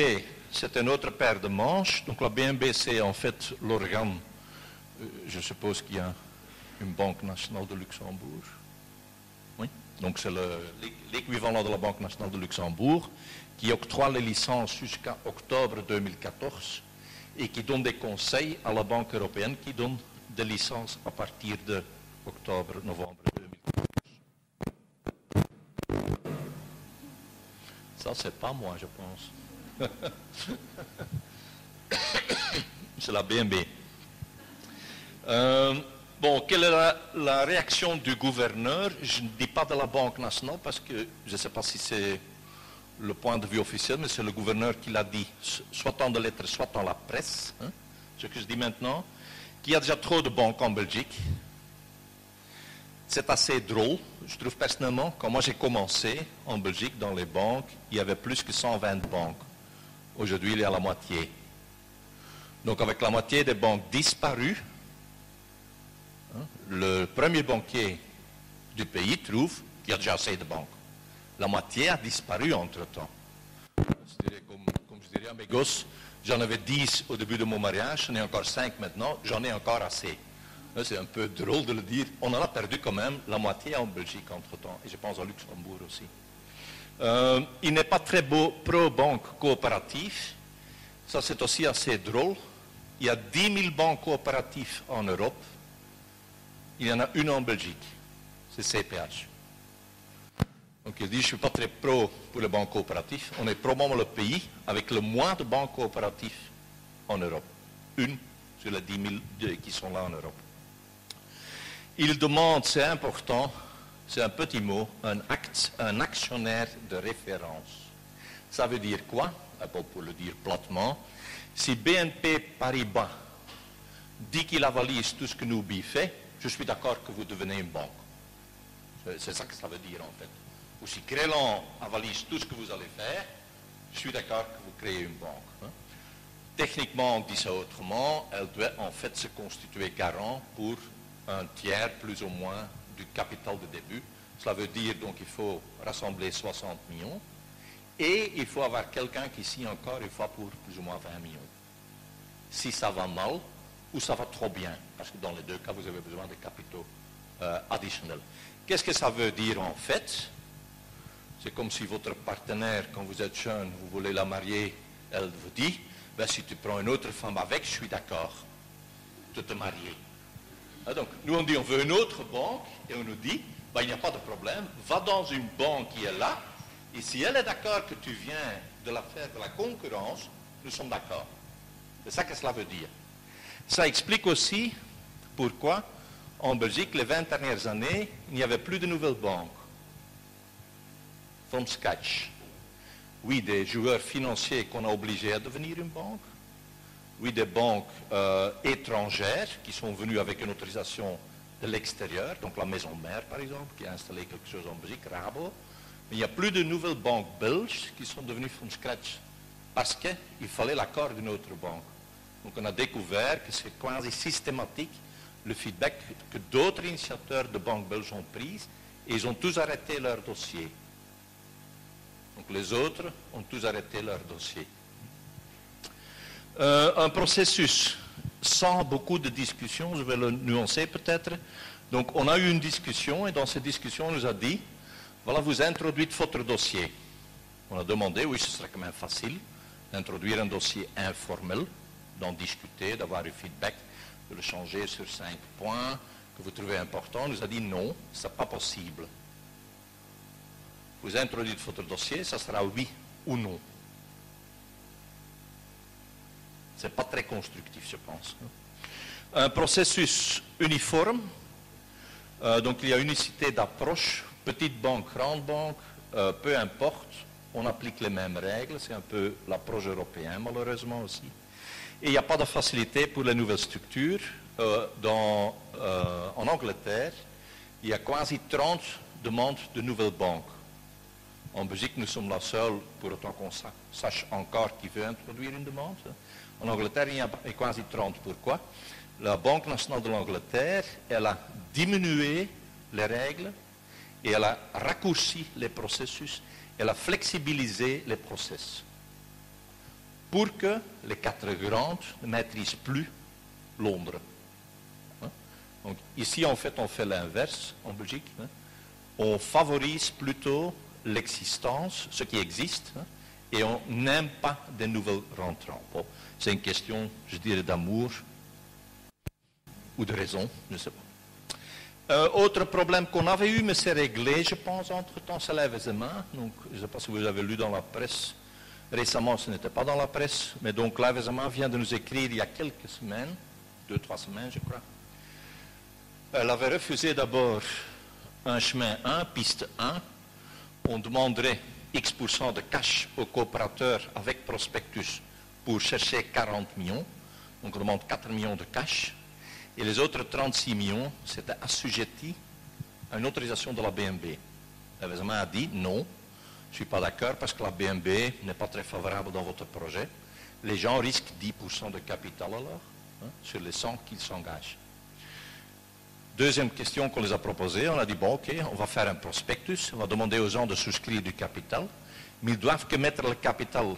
c'est une autre paire de manches. Donc la BNB, c'est en fait l'organe, je suppose qu'il y a une banque nationale de Luxembourg. Oui. Donc c'est l'équivalent de la Banque nationale de Luxembourg qui octroie les licences jusqu'à octobre 2014 et qui donne des conseils à la Banque européenne qui donne des licences à partir de octobre, novembre 2014. Ça, c'est pas moi, je pense. C'est la BNB. Bon, quelle est la réaction du gouverneur? Je ne dis pas de la Banque nationale parce que je ne sais pas si c'est le point de vue officiel, mais c'est le gouverneur qui l'a dit, soit dans des lettres, soit dans la presse. Hein, ce que je dis maintenant, qu'il y a déjà trop de banques en Belgique. C'est assez drôle. Je trouve personnellement, quand moi j'ai commencé en Belgique, dans les banques, il y avait plus que 120 banques. Aujourd'hui, il y a la moitié. Donc avec la moitié des banques disparues, le premier banquier du pays trouve qu'il y a déjà assez de banques. La moitié a disparu entre-temps. Comme je dirais à mes gosses, j'en avais 10 au début de mon mariage, j'en ai encore 5 maintenant, j'en ai encore assez. C'est un peu drôle de le dire. On en a perdu quand même la moitié en Belgique entre-temps, et je pense à Luxembourg aussi. Il n'est pas très beau pro-banque coopérative. Ça, c'est aussi assez drôle. Il y a 10 000 banques coopératives en Europe. Il y en a une en Belgique. C'est CPH. Donc il dit, je ne suis pas très pro pour les banques coopératives. On est probablement le pays avec le moins de banques coopératives en Europe. Une sur les 10 000 qui sont là en Europe. Il demande, c'est important, c'est un petit mot, un actionnaire de référence. Ça veut dire quoi? Pour le dire platement, si BNP Paribas dit qu'il avalise tout ce que Nubi fait, je suis d'accord que vous devenez une banque. C'est ça que ça veut dire en fait. Ou si Crélan avalise tout ce que vous allez faire, je suis d'accord que vous créez une banque. Hein. Techniquement, on dit ça autrement, elle doit en fait se constituer garant pour un tiers plus ou moins du capital de début. Cela veut dire donc qu'il faut rassembler 60 millions et il faut avoir quelqu'un qui signe encore une fois pour plus ou moins 20 millions. Si ça va mal ou ça va trop bien, parce que dans les deux cas, vous avez besoin de capitaux additionnels. Qu'est-ce que ça veut dire en fait? C'est comme si votre partenaire, quand vous êtes jeune, vous voulez la marier, elle vous dit, ben, si tu prends une autre femme avec, je suis d'accord de te marier. Ah, donc, nous on dit, on veut une autre banque, et on nous dit, ben, il n'y a pas de problème, va dans une banque qui est là, et si elle est d'accord que tu viens de la faire de la concurrence, nous sommes d'accord. C'est ça que cela veut dire. Ça explique aussi pourquoi, en Belgique, les 20 dernières années, il n'y avait plus de nouvelles banques. From scratch. Oui, des joueurs financiers qu'on a obligés à devenir une banque. Oui, des banques étrangères qui sont venues avec une autorisation de l'extérieur, donc la maison mère par exemple, qui a installé quelque chose en Belgique, Rabo. Mais il n'y a plus de nouvelles banques belges qui sont devenues from scratch parce qu'il fallait l'accord d'une autre banque. Donc on a découvert que c'est quasi systématique le feedback que d'autres initiateurs de banques belges ont pris et ils ont tous arrêté leur dossier. Donc les autres ont tous arrêté leur dossier. Un processus sans beaucoup de discussions, je vais le nuancer peut-être. Donc on a eu une discussion et dans cette discussion on nous a dit, voilà vous introduisez votre dossier. On a demandé, oui ce serait quand même facile d'introduire un dossier informel, d'en discuter, d'avoir un feedback, de le changer sur 5 points que vous trouvez importants. On nous a dit non, ce n'est pas possible. Vous introduisez votre dossier, ça sera oui ou non. Ce n'est pas très constructif, je pense. Un processus uniforme, donc il y a unicité d'approche, petite banque, grande banque, peu importe, on applique les mêmes règles, c'est un peu l'approche européenne malheureusement aussi. Et il n'y a pas de facilité pour les nouvelles structures. En Angleterre, il y a quasi 30 demandes de nouvelles banques. En Belgique, nous sommes la seule, pour autant qu'on sache encore, qui veut introduire une demande. En Angleterre, il y a quasi 30. Pourquoi? La Banque nationale de l'Angleterre, elle a diminué les règles et elle a raccourci les processus, elle a flexibilisé les process pour que les 4 grandes ne maîtrisent plus Londres. Donc ici, en fait, on fait l'inverse en Belgique. On favorise plutôt l'existence, ce qui existe, et on n'aime pas des nouvelles rentrants. Bon, c'est une question, je dirais, d'amour ou de raison, je ne sais pas. Autre problème qu'on avait eu, mais c'est réglé, je pense, entre-temps, c'est l'AVSMA. Donc, je ne sais pas si vous avez lu dans la presse. Récemment, ce n'était pas dans la presse, mais donc l'AVSMA vient de nous écrire il y a quelques semaines, 2-3 semaines, je crois. Elle avait refusé d'abord un chemin 1, piste 1. On demanderait X% de cash aux coopérateurs avec prospectus pour chercher 40 millions. Donc on demande 4 millions de cash. Et les autres 36 millions, c'était assujetti à une autorisation de la BNB. La a dit non, je ne suis pas d'accord parce que la BNB n'est pas très favorable dans votre projet. Les gens risquent 10% de capital alors, sur les 100 qu'ils s'engagent. Deuxième question qu'on les a proposée, on a dit bon ok, on va faire un prospectus, on va demander aux gens de souscrire du capital, mais ils doivent que mettre le capital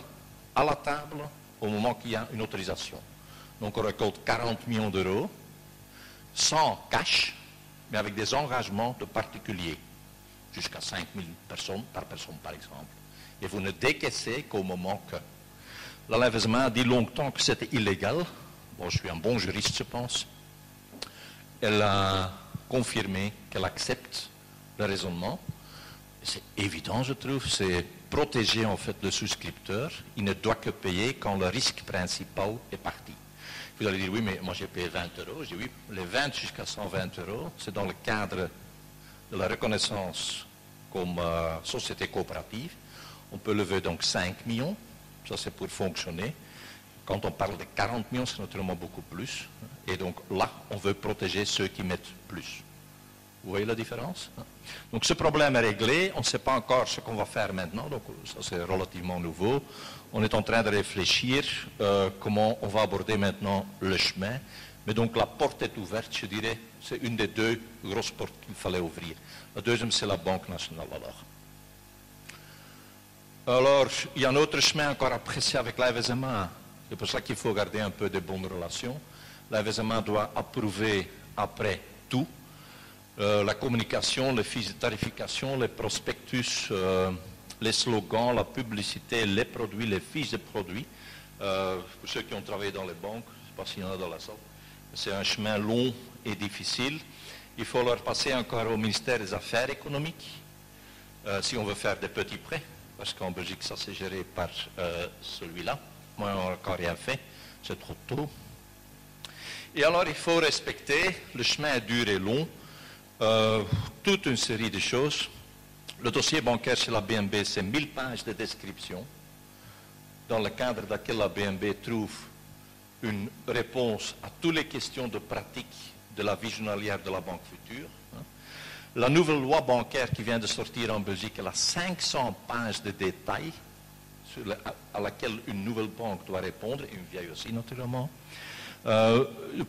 à la table au moment qu'il y a une autorisation. Donc on récolte 40 millions d'euros, sans cash, mais avec des engagements de particuliers, jusqu'à 5 000 personnes par personne par exemple. Et vous ne décaissez qu'au moment que. L'enlèvement a dit longtemps que c'était illégal. Bon, je suis un bon juriste, je pense. Elle a confirmé qu'elle accepte le raisonnement. C'est évident, je trouve, c'est protéger en fait le souscripteur. Il ne doit que payer quand le risque principal est parti. Vous allez dire, oui, mais moi j'ai payé 20 euros. Je dis, oui, les 20 jusqu'à 120 euros, c'est dans le cadre de la reconnaissance comme société coopérative. On peut lever donc 5 millions, ça c'est pour fonctionner. Quand on parle de 40 millions, c'est naturellement beaucoup plus. Et donc là, on veut protéger ceux qui mettent plus. Vous voyez la différence? Donc ce problème est réglé, on ne sait pas encore ce qu'on va faire maintenant, donc ça c'est relativement nouveau. On est en train de réfléchir comment on va aborder maintenant le chemin. Mais donc la porte est ouverte, je dirais, c'est une des 2 grosses portes qu'il fallait ouvrir. La deuxième, c'est la Banque nationale alors. Alors, il y a un autre chemin encore apprécié avec l'AVSMA. C'est pour ça qu'il faut garder un peu de bonnes relations. L'AVSMA doit approuver après tout. La communication, les fiches de tarification, les prospectus, les slogans, la publicité, les produits, les fiches de produits. Pour ceux qui ont travaillé dans les banques, je ne sais pas s'il y en a dans la salle, c'est un chemin long et difficile. Il faut leur passer encore au ministère des Affaires économiques, si on veut faire des petits prêts, parce qu'en Belgique, ça c'est géré par celui-là. Moi, on n'a encore rien fait, c'est trop tôt. Et alors, il faut respecter, le chemin est dur et long, toute une série de choses. Le dossier bancaire chez la BNB, c'est 1000 pages de description, dans le cadre de laquelle la BNB trouve une réponse à toutes les questions de pratique de la vie journalière de la Banque Future. La nouvelle loi bancaire qui vient de sortir en Belgique, elle a 500 pages de détails à laquelle une nouvelle banque doit répondre, et une vieille aussi naturellement.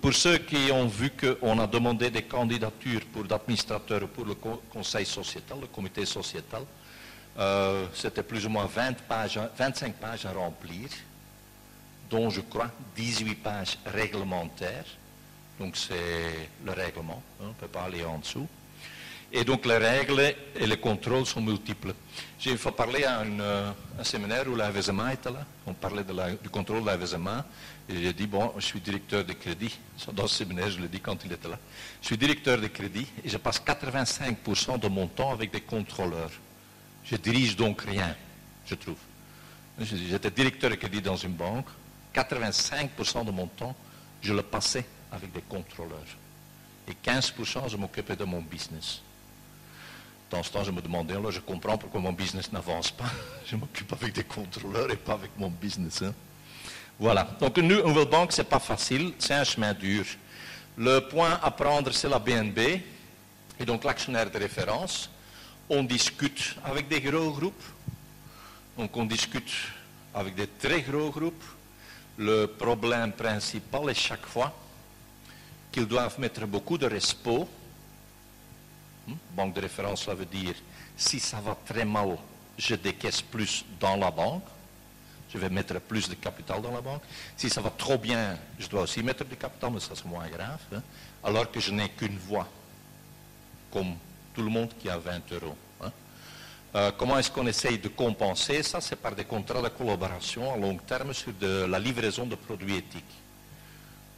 Pour ceux qui ont vu qu'on a demandé des candidatures pour l'administrateur ou pour le conseil sociétal, le comité sociétal, c'était plus ou moins 25 pages à remplir. dont je crois 18 pages réglementaires. Donc c'est le règlement, hein, on ne peut pas aller en dessous. Et donc les règles et les contrôles sont multiples. J'ai une fois parlé à un séminaire où la FSMA était là, on parlait du contrôle de la FSMA, et j'ai dit, bon, je suis directeur de crédit, dans ce séminaire je l'ai dit quand il était là, je suis directeur de crédit et je passe 85% de mon temps avec des contrôleurs. Je dirige donc rien, je trouve. J'étais directeur de crédit dans une banque, 85% de mon temps, je le passais avec des contrôleurs. Et 15%, je m'occupais de mon business. Dans ce temps, je me demandais, alors je comprends pourquoi mon business n'avance pas. Je m'occupe avec des contrôleurs et pas avec mon business. Hein. Voilà. Donc une nouvelle banque, ce n'est pas facile, c'est un chemin dur. Le point à prendre, c'est la BNB, et donc l'actionnaire de référence. On discute avec des gros groupes. Donc on discute avec des très gros groupes. Le problème principal est chaque fois qu'ils doivent mettre beaucoup de respo. Banque de référence, ça veut dire, si ça va très mal, je décaisse plus dans la banque. Je vais mettre plus de capital dans la banque. Si ça va trop bien, je dois aussi mettre du capital, mais ça c'est moins grave. Hein, alors que je n'ai qu'une voix, comme tout le monde qui a 20 euros. Hein. Comment est-ce qu'on essaye de compenser ça? C'est par des contrats de collaboration à long terme sur de la livraison de produits éthiques.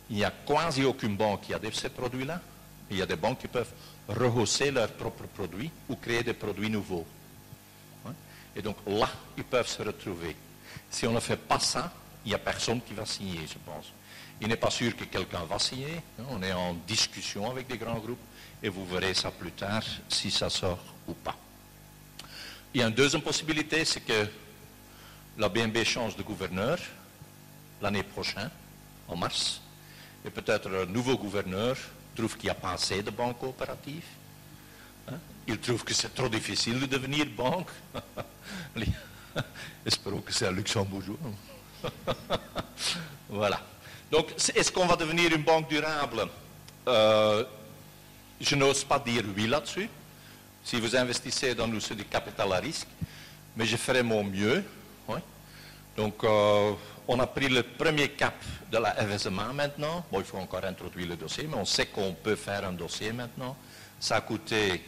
Il n'y a quasi aucune banque qui a ces produits-là. Il y a des banques qui peuvent rehausser leurs propres produits ou créer des produits nouveaux. Et donc là, ils peuvent se retrouver. Si on ne fait pas ça, il n'y a personne qui va signer, je pense. Il n'est pas sûr que quelqu'un va signer. On est en discussion avec des grands groupes et vous verrez ça plus tard si ça sort ou pas. Il y a une deuxième possibilité, c'est que la BNB change de gouverneur l'année prochaine, en mars, et peut-être un nouveau gouverneur trouve qu'il n'y a pas assez de banques coopératives. Hein? Il trouve que c'est trop difficile de devenir banque. Espérons que c'est un luxembourgeois. Voilà. Donc, est-ce qu'on va devenir une banque durable? Je n'ose pas dire oui là-dessus. Si vous investissez dans nous, c'est du capital à risque. Mais je ferai mon mieux. Oui. Donc, on a pris le premier cap de la FSMA maintenant. Bon, il faut encore introduire le dossier, mais on sait qu'on peut faire un dossier maintenant. Ça a coûté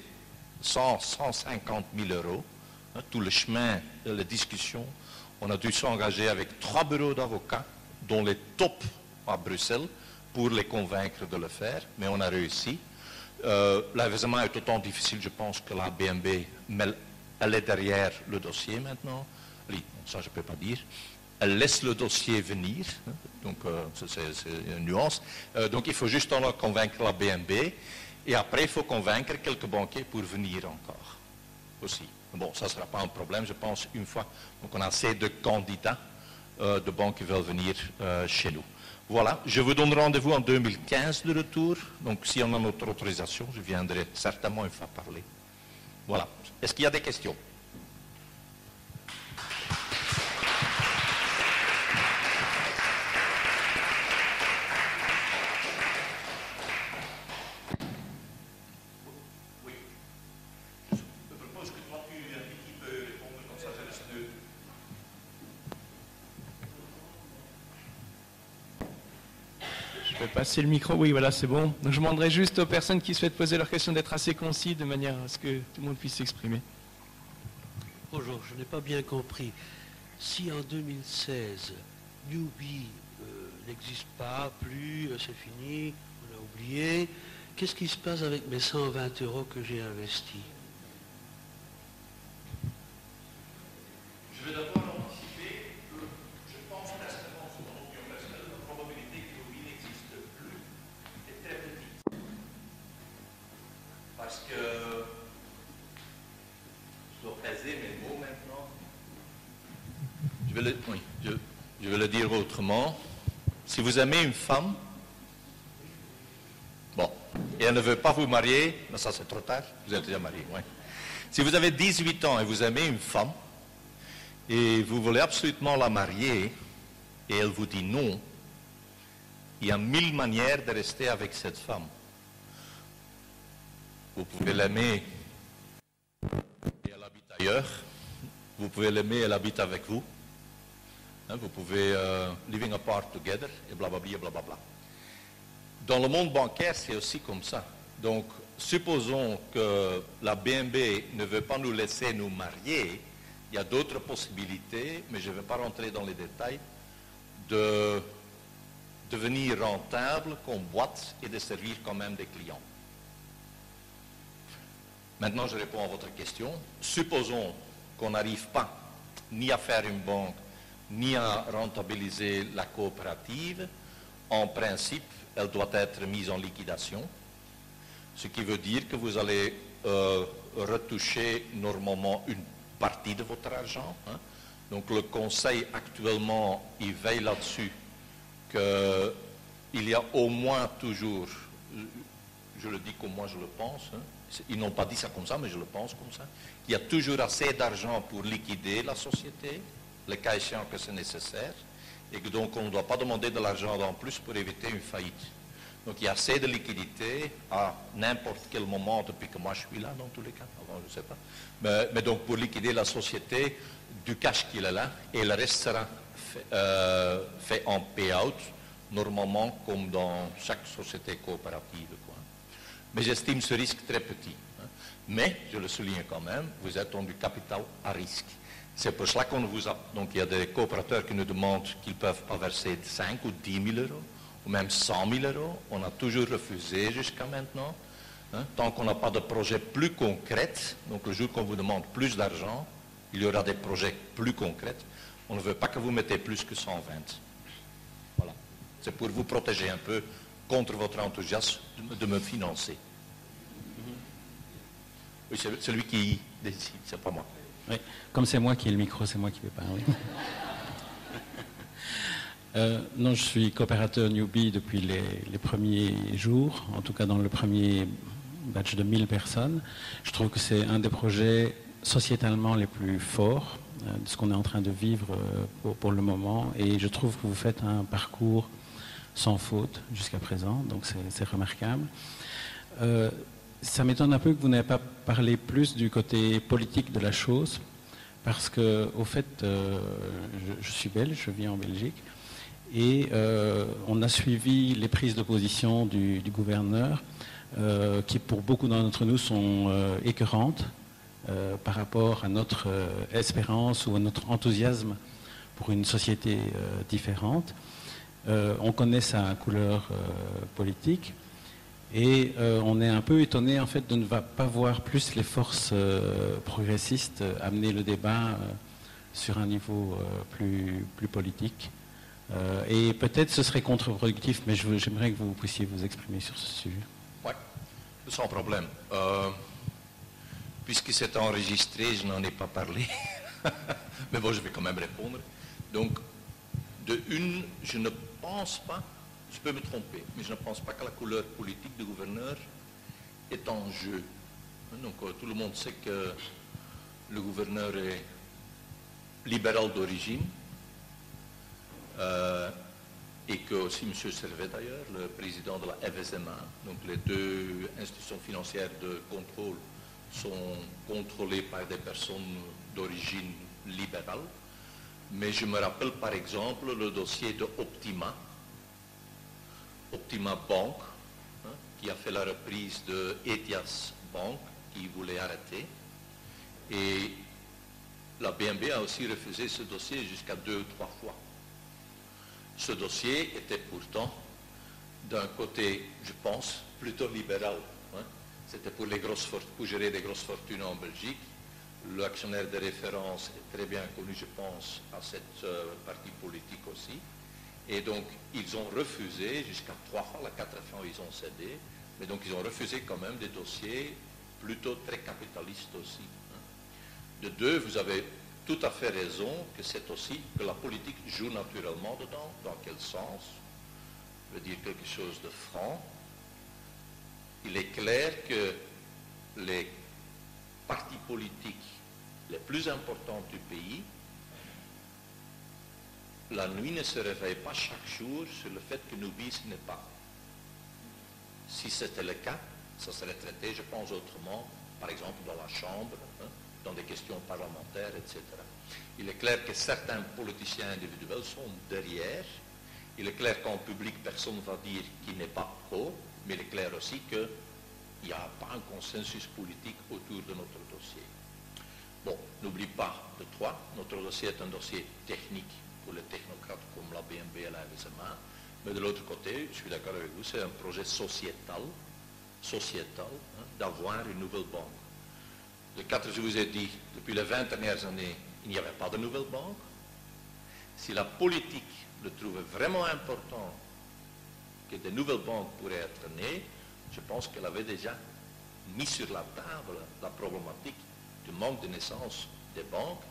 150 000 euros. Hein, tout le chemin de la discussion. On a dû s'engager avec 3 bureaux d'avocats, dont les tops à Bruxelles, pour les convaincre de le faire, mais on a réussi. La FSMA est autant difficile, je pense, que la BNB, mais elle est derrière le dossier maintenant. Oui, ça je ne peux pas dire. Elle laisse le dossier venir, hein, donc c'est une nuance. Donc il faut juste en convaincre la BNB, et après il faut convaincre quelques banquiers pour venir encore, aussi. Bon, ça ne sera pas un problème, je pense, une fois. Donc on a assez de candidats de banques qui veulent venir chez nous. Voilà, je vous donne rendez-vous en 2015 de retour. Donc si on a notre autorisation, je viendrai certainement une fois parler. Voilà. Est-ce qu'il y a des questions? Passer le micro, oui, voilà, c'est bon. Donc je demanderai juste aux personnes qui souhaitent poser leurs questions d'être assez concis de manière à ce que tout le monde puisse s'exprimer. Bonjour, je n'ai pas bien compris. Si en 2016, Newbie n'existe pas plus, c'est fini, on l'a oublié, qu'est-ce qui se passe avec mes 120 euros que j'ai investis? Je vais d'abord anticiper que je pense personnellement, sur mon opinion personnelle, la probabilité que Newbie n'existe plus est très petite. Parce que je dois peser mes mots maintenant. Je vais le dire autrement. Si vous aimez une femme, bon, et elle ne veut pas vous marier, mais ça c'est trop tard, vous êtes déjà marié, ouais. Si vous avez 18 ans et vous aimez une femme, et vous voulez absolument la marier, et elle vous dit non, il y a 1000 manières de rester avec cette femme. Vous pouvez l'aimer et elle habite ailleurs. Vous pouvez l'aimer et elle habite avec vous. Hein, vous pouvez living apart together et blablabla, blablabla. Dans le monde bancaire, c'est aussi comme ça. Donc, supposons que la BNB ne veut pas nous laisser nous marier, il y a d'autres possibilités, mais je ne vais pas rentrer dans les détails, de devenir rentable comme boîte et de servir quand même des clients. Maintenant, je réponds à votre question. Supposons qu'on n'arrive pas ni à faire une banque, ni à rentabiliser la coopérative. En principe, elle doit être mise en liquidation, ce qui veut dire que vous allez retoucher normalement une partie de votre argent. Hein. Donc le conseil actuellement, il veille là-dessus qu'il y a au moins toujours, je le dis comme moi je le pense, hein, ils n'ont pas dit ça comme ça, mais je le pense comme ça, qu'il y a toujours assez d'argent pour liquider la société, le cas échéant que c'est nécessaire, et que donc on ne doit pas demander de l'argent en plus pour éviter une faillite. Donc il y a assez de liquidité à n'importe quel moment depuis que moi je suis là, dans tous les cas, avant je ne sais pas. Mais donc pour liquider la société, du cash qu'il est là, et le reste sera fait en payout, normalement comme dans chaque société coopérative, quoi. Mais j'estime ce risque très petit. Hein. Mais, je le souligne quand même, vous êtes dans du capital à risque. C'est pour cela qu'on vous a... Donc il y a des coopérateurs qui nous demandent qu'ils ne peuvent pas verser 5 ou 10 000 euros, ou même 100 000 euros. On a toujours refusé jusqu'à maintenant. Hein. Tant qu'on n'a pas de projet plus concret, donc le jour qu'on vous demande plus d'argent, il y aura des projets plus concrets. On ne veut pas que vous mettez plus que 120. Voilà. C'est pour vous protéger un peu contre votre enthousiasme de me financer. Oui, c'est celui qui décide, c'est pas moi. Oui. Comme c'est moi qui ai le micro, c'est moi qui vais parler. Non, je suis coopérateur Newbie depuis les premiers jours, en tout cas dans le premier batch de 1000 personnes. Je trouve que c'est un des projets sociétalement les plus forts de ce qu'on est en train de vivre pour le moment. Et je trouve que vous faites un parcours sans faute jusqu'à présent, donc c'est remarquable. Ça m'étonne un peu que vous n'ayez pas parlé plus du côté politique de la chose, parce que, au fait, je suis belge, je vis en Belgique, et on a suivi les prises de position du gouverneur, qui pour beaucoup d'entre nous sont écœurantes par rapport à notre espérance ou à notre enthousiasme pour une société différente. On connaît sa couleur politique. Et on est un peu étonné en fait de ne pas voir plus les forces progressistes amener le débat sur un niveau plus politique. Et peut-être ce serait contre-productif, mais j'aimerais que vous puissiez vous exprimer sur ce sujet. Oui, sans problème. Puisque c'est enregistré, je n'en ai pas parlé. Mais bon, je vais quand même répondre. Donc, de une, je ne pense pas, je peux me tromper, mais je ne pense pas que la couleur politique du gouverneur est en jeu. Donc tout le monde sait que le gouverneur est libéral d'origine et que aussi M. Servet d'ailleurs, le président de la FSMA, donc les deux institutions financières de contrôle sont contrôlées par des personnes d'origine libérale. Mais je me rappelle par exemple le dossier de Optima Bank, hein, qui a fait la reprise de Etias Bank, qui voulait arrêter. Et la BNB a aussi refusé ce dossier jusqu'à 2 ou 3 fois. Ce dossier était pourtant, d'un côté, je pense, plutôt libéral. Hein. C'était pour gérer des grosses fortunes en Belgique. L'actionnaire de référence est très bien connu, je pense, à cette partie politique aussi. Et donc, ils ont refusé, jusqu'à 3 fois, la 4 fois, ils ont cédé, mais donc ils ont refusé quand même des dossiers plutôt très capitalistes aussi. De deux, vous avez tout à fait raison que c'est aussi que la politique joue naturellement dedans. Dans quel sens? Je veux dire quelque chose de franc. Il est clair que les partis politiques les plus importants du pays, la nuit ne se réveille pas chaque jour sur le fait que Newbie n'est pas. Si c'était le cas, ça serait traité, je pense, autrement, par exemple dans la Chambre, hein, dans des questions parlementaires, etc. Il est clair que certains politiciens individuels sont derrière. Il est clair qu'en public, personne ne va dire qu'il n'est pas pro, mais il est clair aussi qu'il n'y a pas un consensus politique autour de notre dossier. Bon, n'oublie pas de trois, notre dossier est un dossier technique pour les technocrates comme la BNB et la FSMA, mais de l'autre côté, je suis d'accord avec vous, c'est un projet sociétal, d'avoir une nouvelle banque. Le 4, je vous ai dit, depuis les 20 dernières années, il n'y avait pas de nouvelle banque. Si la politique le trouvait vraiment important que de nouvelles banques pourraient être nées, je pense qu'elle avait déjà mis sur la table la problématique du manque de naissance des banques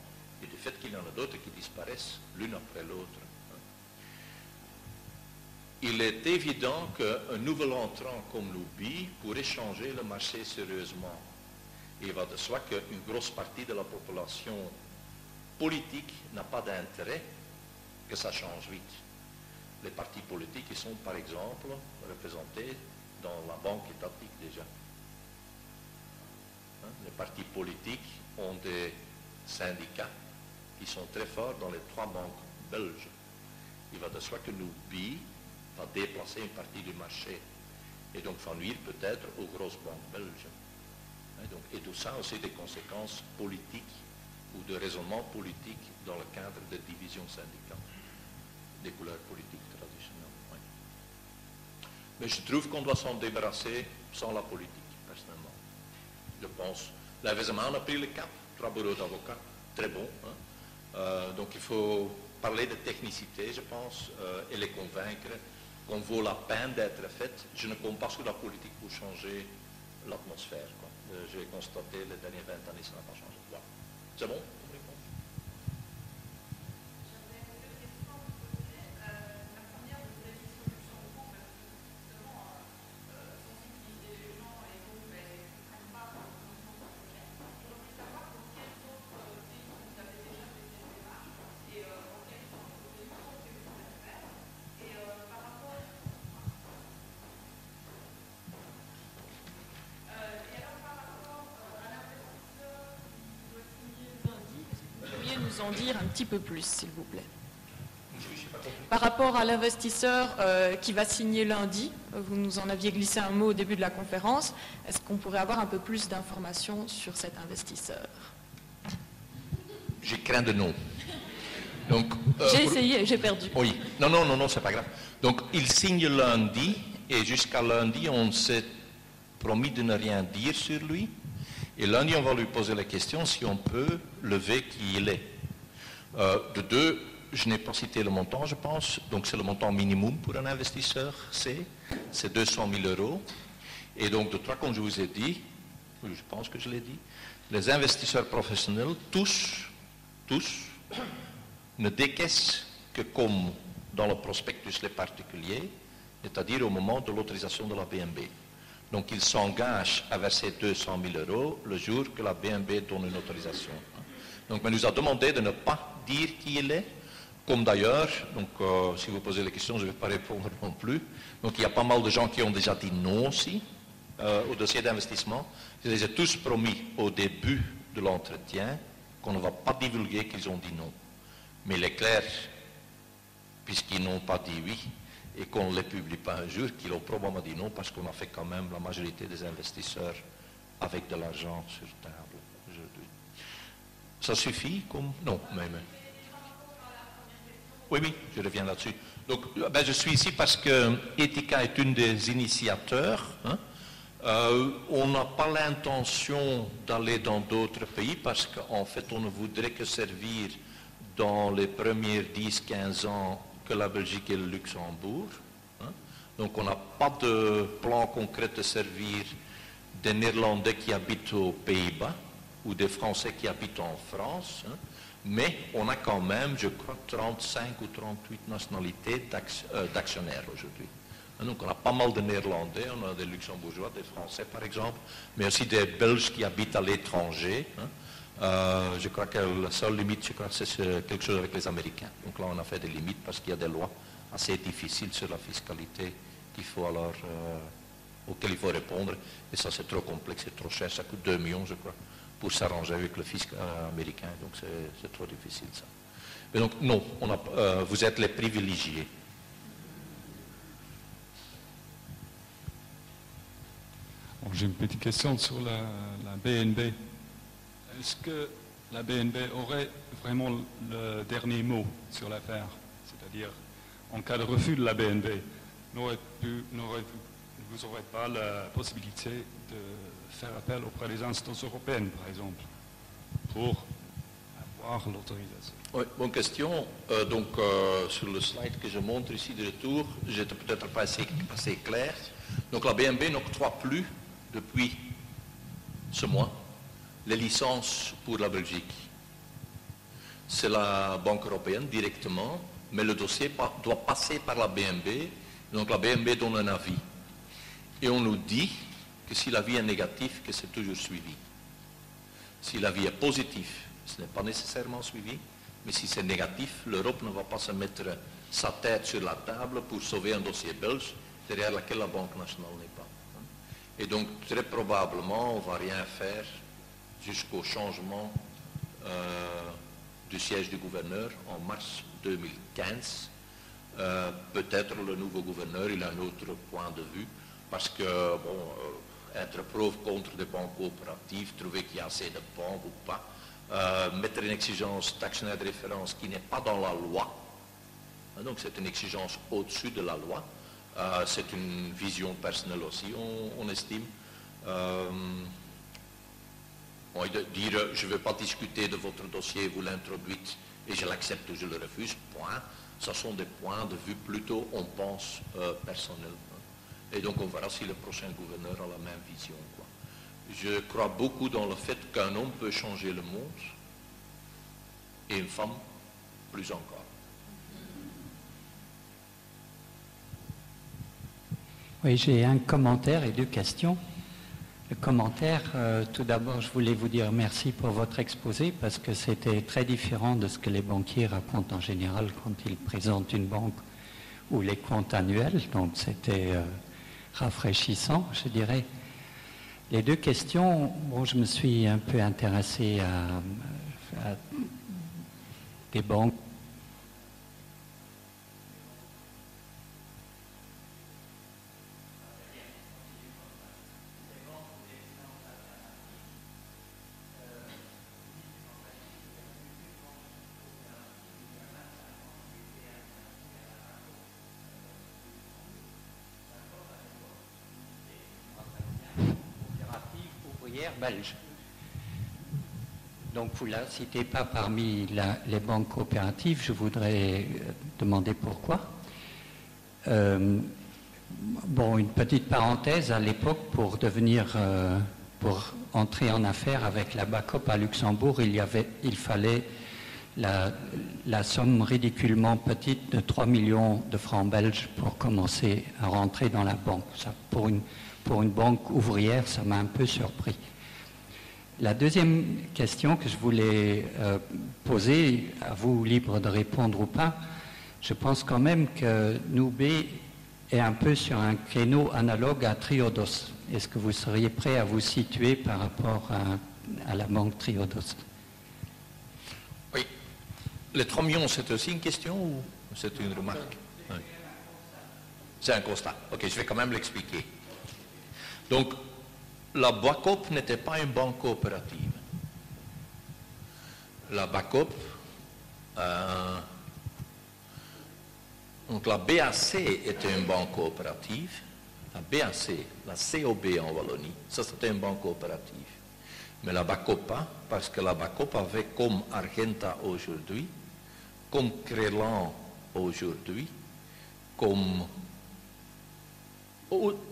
et du fait qu'il y en a d'autres qui disparaissent l'une après l'autre. Il est évident qu'un nouvel entrant comme l'UBI pourrait changer le marché sérieusement. Et il va de soi qu'une grosse partie de la population politique n'a pas d'intérêt que ça change vite. Les partis politiques, ils sont par exemple représentés dans la banque étatique déjà. Les partis politiques ont des syndicats qui sont très forts dans les 3 banques belges. Il va de soi que l'UBI va déplacer une partie du marché et donc va nuire peut-être aux grosses banques belges. Et tout ça a aussi des conséquences politiques ou de raisonnement politique dans le cadre des divisions syndicales, des couleurs politiques traditionnelles. Oui. Mais je trouve qu'on doit s'en débarrasser sans la politique, personnellement. Je pense. La FSMA a pris le cap, 3 bureaux d'avocats, très bons. Donc il faut parler de technicité, je pense, et les convaincre qu'on vaut la peine d'être faite. Je ne compte pas sur la politique pour changer l'atmosphère. J'ai constaté les dernières 20 années, ça n'a pas changé. Voilà. C'est bon comme réponse? En dire un petit peu plus, s'il vous plaît. Par rapport à l'investisseur qui va signer lundi, vous nous en aviez glissé un mot au début de la conférence, est-ce qu'on pourrait avoir un peu plus d'informations sur cet investisseur? J'ai craint de non. Donc, j'ai essayé, j'ai perdu. Oui, non, c'est pas grave. Donc, il signe lundi, et jusqu'à lundi, on s'est promis de ne rien dire sur lui. Et lundi, on va lui poser la question si on peut lever qui il est. De 2, je n'ai pas cité le montant, je pense. Donc, c'est le montant minimum pour un investisseur, c'est 200 000 €. Et donc, de 3, comme je vous ai dit, je pense que je l'ai dit, les investisseurs professionnels, tous, ne décaissent que comme dans le prospectus les particuliers, c'est-à-dire au moment de l'autorisation de la BNB. Donc, ils s'engagent à verser 200 000 € le jour que la BNB donne une autorisation. Donc, on nous a demandé de ne pas dire qui il est, comme d'ailleurs, donc si vous posez les questions, je ne vais pas répondre non plus. Donc, il y a pas mal de gens qui ont déjà dit non aussi au dossier d'investissement. Je les ai tous promis au début de l'entretien qu'on ne va pas divulguer qu'ils ont dit non. Mais il est clair, puisqu'ils n'ont pas dit oui, et qu'on ne les publie pas un jour, qu'ils ont probablement dit non, parce qu'on a fait quand même la majorité des investisseurs avec de l'argent sur table aujourd'hui. Ça suffit comme... Non, même. Oui, je reviens là-dessus. Donc, je suis ici parce que Etica est une des initiateurs. On n'a pas l'intention d'aller dans d'autres pays parce qu'en fait, on ne voudrait que servir dans les premiers 10-15 ans que la Belgique et le Luxembourg. Donc on n'a pas de plan concret de servir des Néerlandais qui habitent aux Pays-Bas ou des Français qui habitent en France, mais on a quand même, je crois, 35 ou 38 nationalités d'actionnaires aujourd'hui. Donc on a pas mal de Néerlandais, on a des Luxembourgeois, des Français par exemple, mais aussi des Belges qui habitent à l'étranger. Je crois que la seule limite, c'est quelque chose avec les Américains. Donc là, on a fait des limites parce qu'il y a des lois assez difficiles sur la fiscalité auxquelles il faut répondre. Et ça, c'est trop complexe, c'est trop cher. Ça coûte 2 millions, je crois, pour s'arranger avec le fisc américain. Donc c'est trop difficile ça. Mais donc non, vous êtes les privilégiés. J'ai une petite question sur la BNB. Est-ce que la BNB aurait vraiment le dernier mot sur l'affaire? C'est-à-dire, en cas de refus de la BNB, vous n'aurez pas la possibilité de faire appel auprès des instances européennes, par exemple, pour avoir l'autorisation? Oui, bonne question. Sur le slide que je montre ici de retour, j'étais peut-être pas assez clair. Donc la BNB n'octroie plus, depuis ce mois, les licences pour la Belgique. C'est la Banque européenne directement, mais le dossier doit passer par la BNB. Donc la BNB donne un avis. Et on nous dit que si l'avis est négatif, que c'est toujours suivi. Si l'avis est positif, ce n'est pas nécessairement suivi. Mais si c'est négatif, l'Europe ne va pas se mettre sa tête sur la table pour sauver un dossier belge derrière lequel la Banque nationale n'est pas. Et donc, très probablement, on ne va rien faire jusqu'au changement du siège du gouverneur en mars 2015. Peut-être le nouveau gouverneur, il a un autre point de vue, parce que, être preuve contre des banques coopératives, trouver qu'il y a assez de banques ou pas, mettre une exigence d'actionnaire de référence qui n'est pas dans la loi, donc c'est une exigence au-dessus de la loi. C'est une vision personnelle aussi, on estime. Dire je ne veux pas discuter de votre dossier, vous l'introduisez et je l'accepte ou je le refuse, point. Ce sont des points de vue plutôt, on pense, personnels. Et donc on verra si le prochain gouverneur a la même vision, quoi. Je crois beaucoup dans le fait qu'un homme peut changer le monde et une femme plus encore. Oui, j'ai un commentaire et deux questions. Le commentaire, tout d'abord, je voulais vous dire merci pour votre exposé parce que c'était très différent de ce que les banquiers racontent en général quand ils présentent une banque ou les comptes annuels. Donc c'était rafraîchissant, je dirais. Les deux questions, je me suis un peu intéressé à des banques. Belge. Donc vous ne la citez pas parmi les banques coopératives, je voudrais demander pourquoi. Une petite parenthèse, à l'époque, pour entrer en affaires avec la BACOP à Luxembourg, il fallait la somme ridiculement petite de 3 millions de francs belges pour commencer à rentrer dans la banque. Ça, pour une banque ouvrière, ça m'a un peu surpris. La deuxième question que je voulais poser, à vous libre de répondre ou pas, je pense quand même que Nubé est un peu sur un créneau analogue à Triodos. Est-ce que vous seriez prêt à vous situer par rapport à la banque Triodos? Oui. Les 3 millions, c'est aussi une question ou c'est une remarque? Oui. C'est un constat. Ok, je vais quand même l'expliquer. Donc, la BACOP n'était pas une banque coopérative. La BACOP, donc la BAC était une banque coopérative. La BAC, la COB en Wallonie, ça c'était une banque coopérative. Mais la BACOP pas, parce que la BACOP avait comme Argenta aujourd'hui, comme Crélan aujourd'hui, comme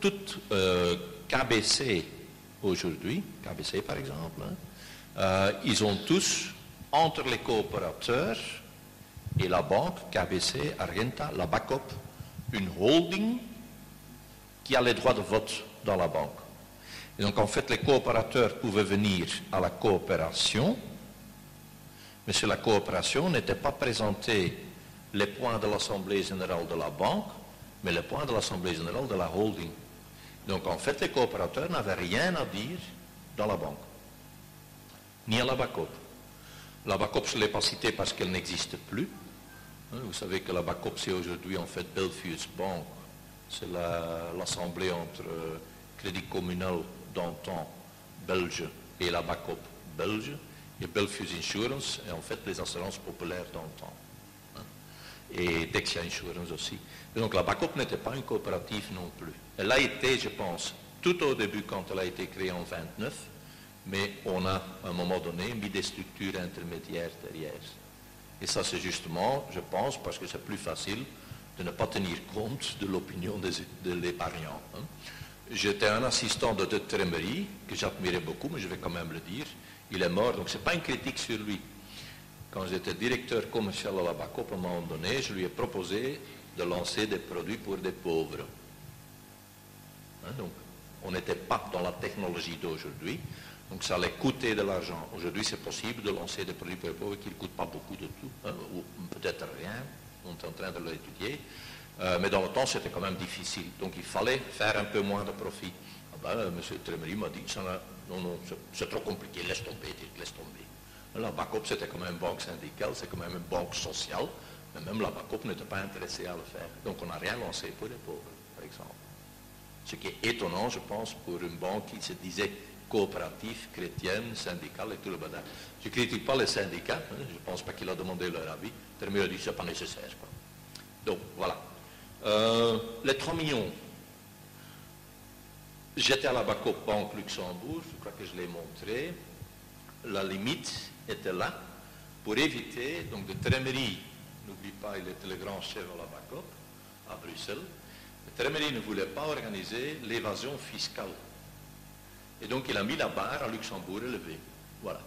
toute KBC aujourd'hui, KBC par exemple, ils ont tous, entre les coopérateurs et la banque, KBC, Argenta, la BACOP, une holding qui a les droits de vote dans la banque. Et donc en fait les coopérateurs pouvaient venir à la coopération, mais sur la coopération n'étaient pas présentés les points de l'Assemblée générale de la banque, mais les points de l'Assemblée générale de la holding. Donc en fait les coopérateurs n'avaient rien à dire dans la banque. ni à la BACOP. La BACOP, je ne l'ai pas citée parce qu'elle n'existe plus. Vous savez que la BACOP, c'est aujourd'hui en fait Belfius Bank. C'est l'assemblée entre Crédit Communal d'antan belge et la BACOP belge. Et Belfius Insurance est en fait les assurances populaires d'antan. Et Dexia Insurance aussi. Et donc la BACOP n'était pas une coopérative non plus. Elle a été, je pense, tout au début quand elle a été créée en 1929, mais on a, à un moment donné, mis des structures intermédiaires derrière. Et ça, c'est justement, je pense, parce que c'est plus facile de ne pas tenir compte de l'opinion de l'épargnant. J'étais un assistant de Trémery, que j'admirais beaucoup, mais je vais quand même le dire. Il est mort, donc ce n'est pas une critique sur lui. Quand j'étais directeur commercial à la BACOP, à un moment donné, je lui ai proposé de lancer des produits pour des pauvres. Donc, on n'était pas dans la technologie d'aujourd'hui, donc ça allait coûter de l'argent. Aujourd'hui, c'est possible de lancer des produits pour les pauvres qui ne coûtent pas beaucoup de tout, ou peut-être rien, on est en train de l'étudier, mais dans le temps, c'était quand même difficile. Donc, il fallait faire un peu moins de profit. Monsieur Trémery m'a dit, non, c'est trop compliqué, laisse tomber, laisse tomber. La BACOP, c'était quand même une banque syndicale, c'est quand même une banque sociale, mais même la BACOP n'était pas intéressée à le faire. Donc, on n'a rien lancé pour les pauvres, par exemple. Ce qui est étonnant, je pense, pour une banque qui se disait coopérative, chrétienne, syndicale et tout le bazar. Je ne critique pas les syndicats, je ne pense pas qu'il a demandé leur avis. Trémery a dit que ce n'est pas nécessaire. Quoi. Donc, voilà. Les 3 millions. J'étais à la BACOP Banque Luxembourg, je crois que je l'ai montré. La limite était là pour éviter, donc de Trémery, n'oublie pas, il était le grand chef à la BACOP, à Bruxelles. Trémery ne voulait pas organiser l'évasion fiscale. Et donc il a mis la barre à Luxembourg élevée. Voilà.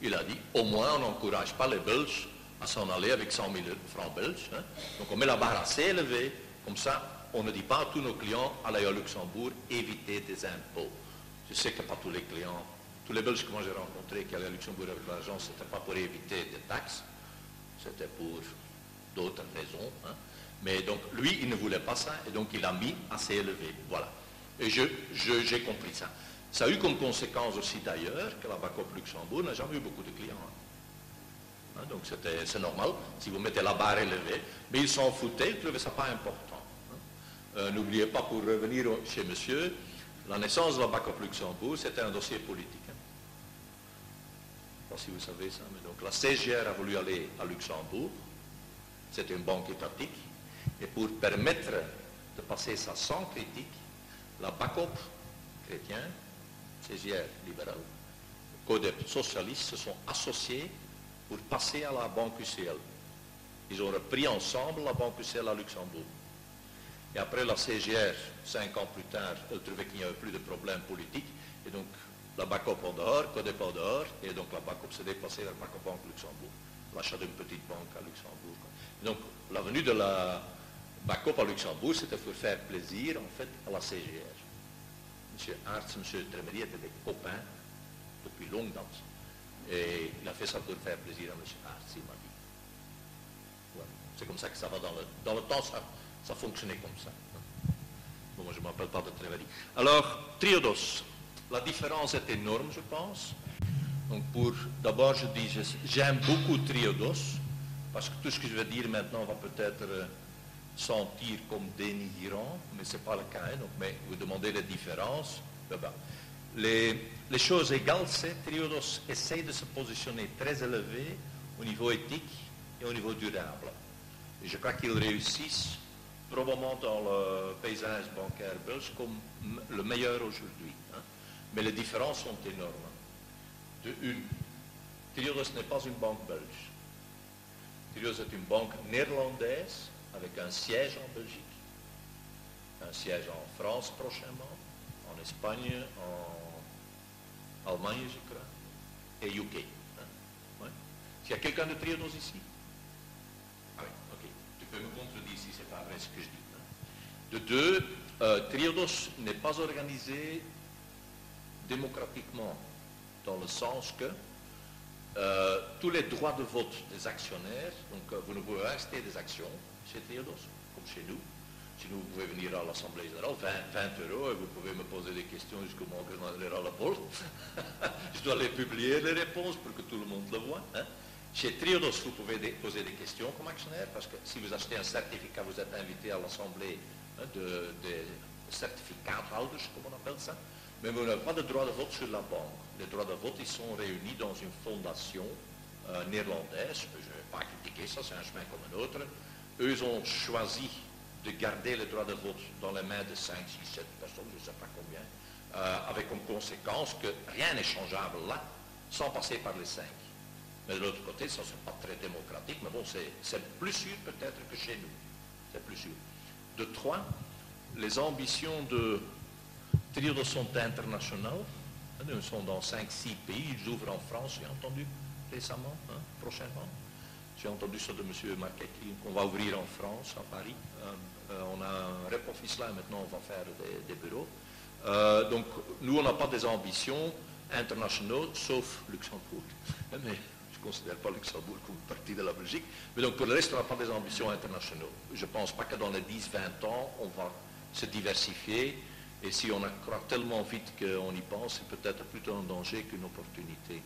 Il a dit, au moins on n'encourage pas les Belges à s'en aller avec 100 000 francs belges. Donc on met la barre assez élevée, comme ça on ne dit pas à tous nos clients, allez à Luxembourg, évitez des impôts. Je sais que pas tous les clients, tous les Belges que moi j'ai rencontrés qui allaient à Luxembourg avec l'argent, ce n'était pas pour éviter des taxes, c'était pour d'autres raisons. Mais donc lui, il ne voulait pas ça, et donc il a mis assez élevé. Voilà. Et j'ai compris ça. Ça a eu comme conséquence aussi d'ailleurs que la BACOP Luxembourg n'a jamais eu beaucoup de clients. Donc c'est normal, si vous mettez la barre élevée, mais ils s'en foutaient, ils ne trouvaient ça pas important. N'oubliez pas, pour revenir chez monsieur, la naissance de la BACOP Luxembourg, c'était un dossier politique. Je ne sais pas si vous savez ça, mais donc la CGR a voulu aller à Luxembourg, c'était une banque étatique, et pour permettre de passer ça sans critique, la BACOP chrétien, CGR libéral, CODEP socialiste se sont associés pour passer à la banque UCL. Ils ont repris ensemble la banque UCL à Luxembourg. Et après la CGR, 5 ans plus tard, elle trouvait qu'il n'y avait plus de problème politique, et donc la BACOP en dehors, CODEP en dehors, et donc la BACOP s'est déplacée vers BACOP Banque Luxembourg, l'achat d'une petite banque à Luxembourg. Et donc la venue de la BACOP à Luxembourg, c'était pour faire plaisir en fait à la CGR. M. Aerts, M. Trémery étaient des copains depuis longue date. Et il a fait ça pour faire plaisir à M. Aerts, il m'a dit. Voilà. C'est comme ça que ça va dans le temps, ça fonctionnait comme ça. Bon, moi je ne m'appelle pas de Trémery. Alors, Triodos, la différence est énorme, je pense. Donc d'abord je dis, j'aime beaucoup Triodos, parce que tout ce que je vais dire maintenant va peut-être sentir comme dénigrant, mais ce n'est pas le cas. Donc, mais vous demandez les différences. Les choses égales, c'est Triodos essaye de se positionner très élevé au niveau éthique et au niveau durable. Et je crois qu'ils réussissent probablement dans le paysage bancaire belge comme le meilleur aujourd'hui. Mais les différences sont énormes. De une, Triodos n'est pas une banque belge. Triodos est une banque néerlandaise avec un siège en Belgique, un siège en France prochainement, en Espagne, en Allemagne, je crois, et UK. Ouais. Est-ce qu'il y a quelqu'un de Triodos ici? Ah oui, ok. Tu peux me contredire si c'est pas vrai ce que je dis. De deux, Triodos n'est pas organisé démocratiquement, dans le sens que tous les droits de vote des actionnaires, donc vous ne pouvez pas acheter des actions chez Triodos, comme chez nous, Sinon, vous pouvez venir à l'Assemblée générale, 20 euros, et vous pouvez me poser des questions jusqu'au moment que je n'en ai ras le bol. Je dois les publier, les réponses, pour que tout le monde le voit. Hein. Chez Triodos, vous pouvez poser des questions comme actionnaire, parce que si vous achetez un certificat, vous êtes invité à l'Assemblée des certificats holders, comme on appelle ça. Mais vous n'avez pas de droit de vote sur la banque. Les droits de vote, ils sont réunis dans une fondation néerlandaise. Je ne vais pas critiquer ça, c'est un chemin comme un autre. Eux, ils ont choisi de garder les droits de vote dans les mains de 5, 6, 7 personnes, je ne sais pas combien, avec comme conséquence que rien n'est changeable là, sans passer par les 5. Mais de l'autre côté, ça, c'est pas très démocratique, mais bon, c'est plus sûr peut-être que chez nous. C'est plus sûr. De 3, les ambitions de Triodos sont internationales. Nous sommes dans 5-6 pays. Ils ouvrent en France, j'ai entendu récemment, prochainement. J'ai entendu ça de M. Marquet, qu'on va ouvrir en France, à Paris. On a un rep office là, maintenant on va faire des bureaux. Donc, nous, on n'a pas des ambitions internationales, sauf Luxembourg. Mais je ne considère pas Luxembourg comme partie de la Belgique. Mais donc, pour le reste, on n'a pas des ambitions internationales. Je ne pense pas que dans les 10-20 ans, on va se diversifier. Et si on croit tellement vite qu'on y pense, c'est peut-être plutôt un danger qu'une opportunité.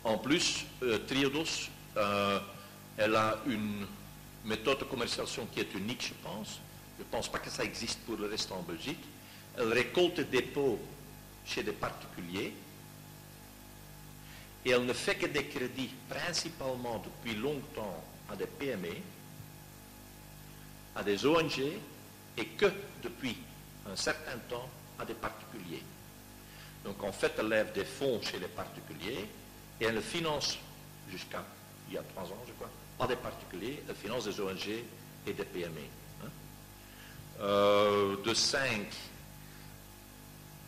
En plus, Triodos, elle a une méthode de commercialisation qui est unique, je pense. Je ne pense pas que ça existe pour le reste en Belgique. Elle récolte des dépôts chez des particuliers et elle ne fait que des crédits, principalement depuis longtemps, à des PME, à des ONG et que depuis un certain temps à des particuliers. Donc en fait, elle lève des fonds chez les particuliers et elle finance, jusqu'à il y a 3 ans, je crois, pas des particuliers, elle finance des ONG et des PME. De 5,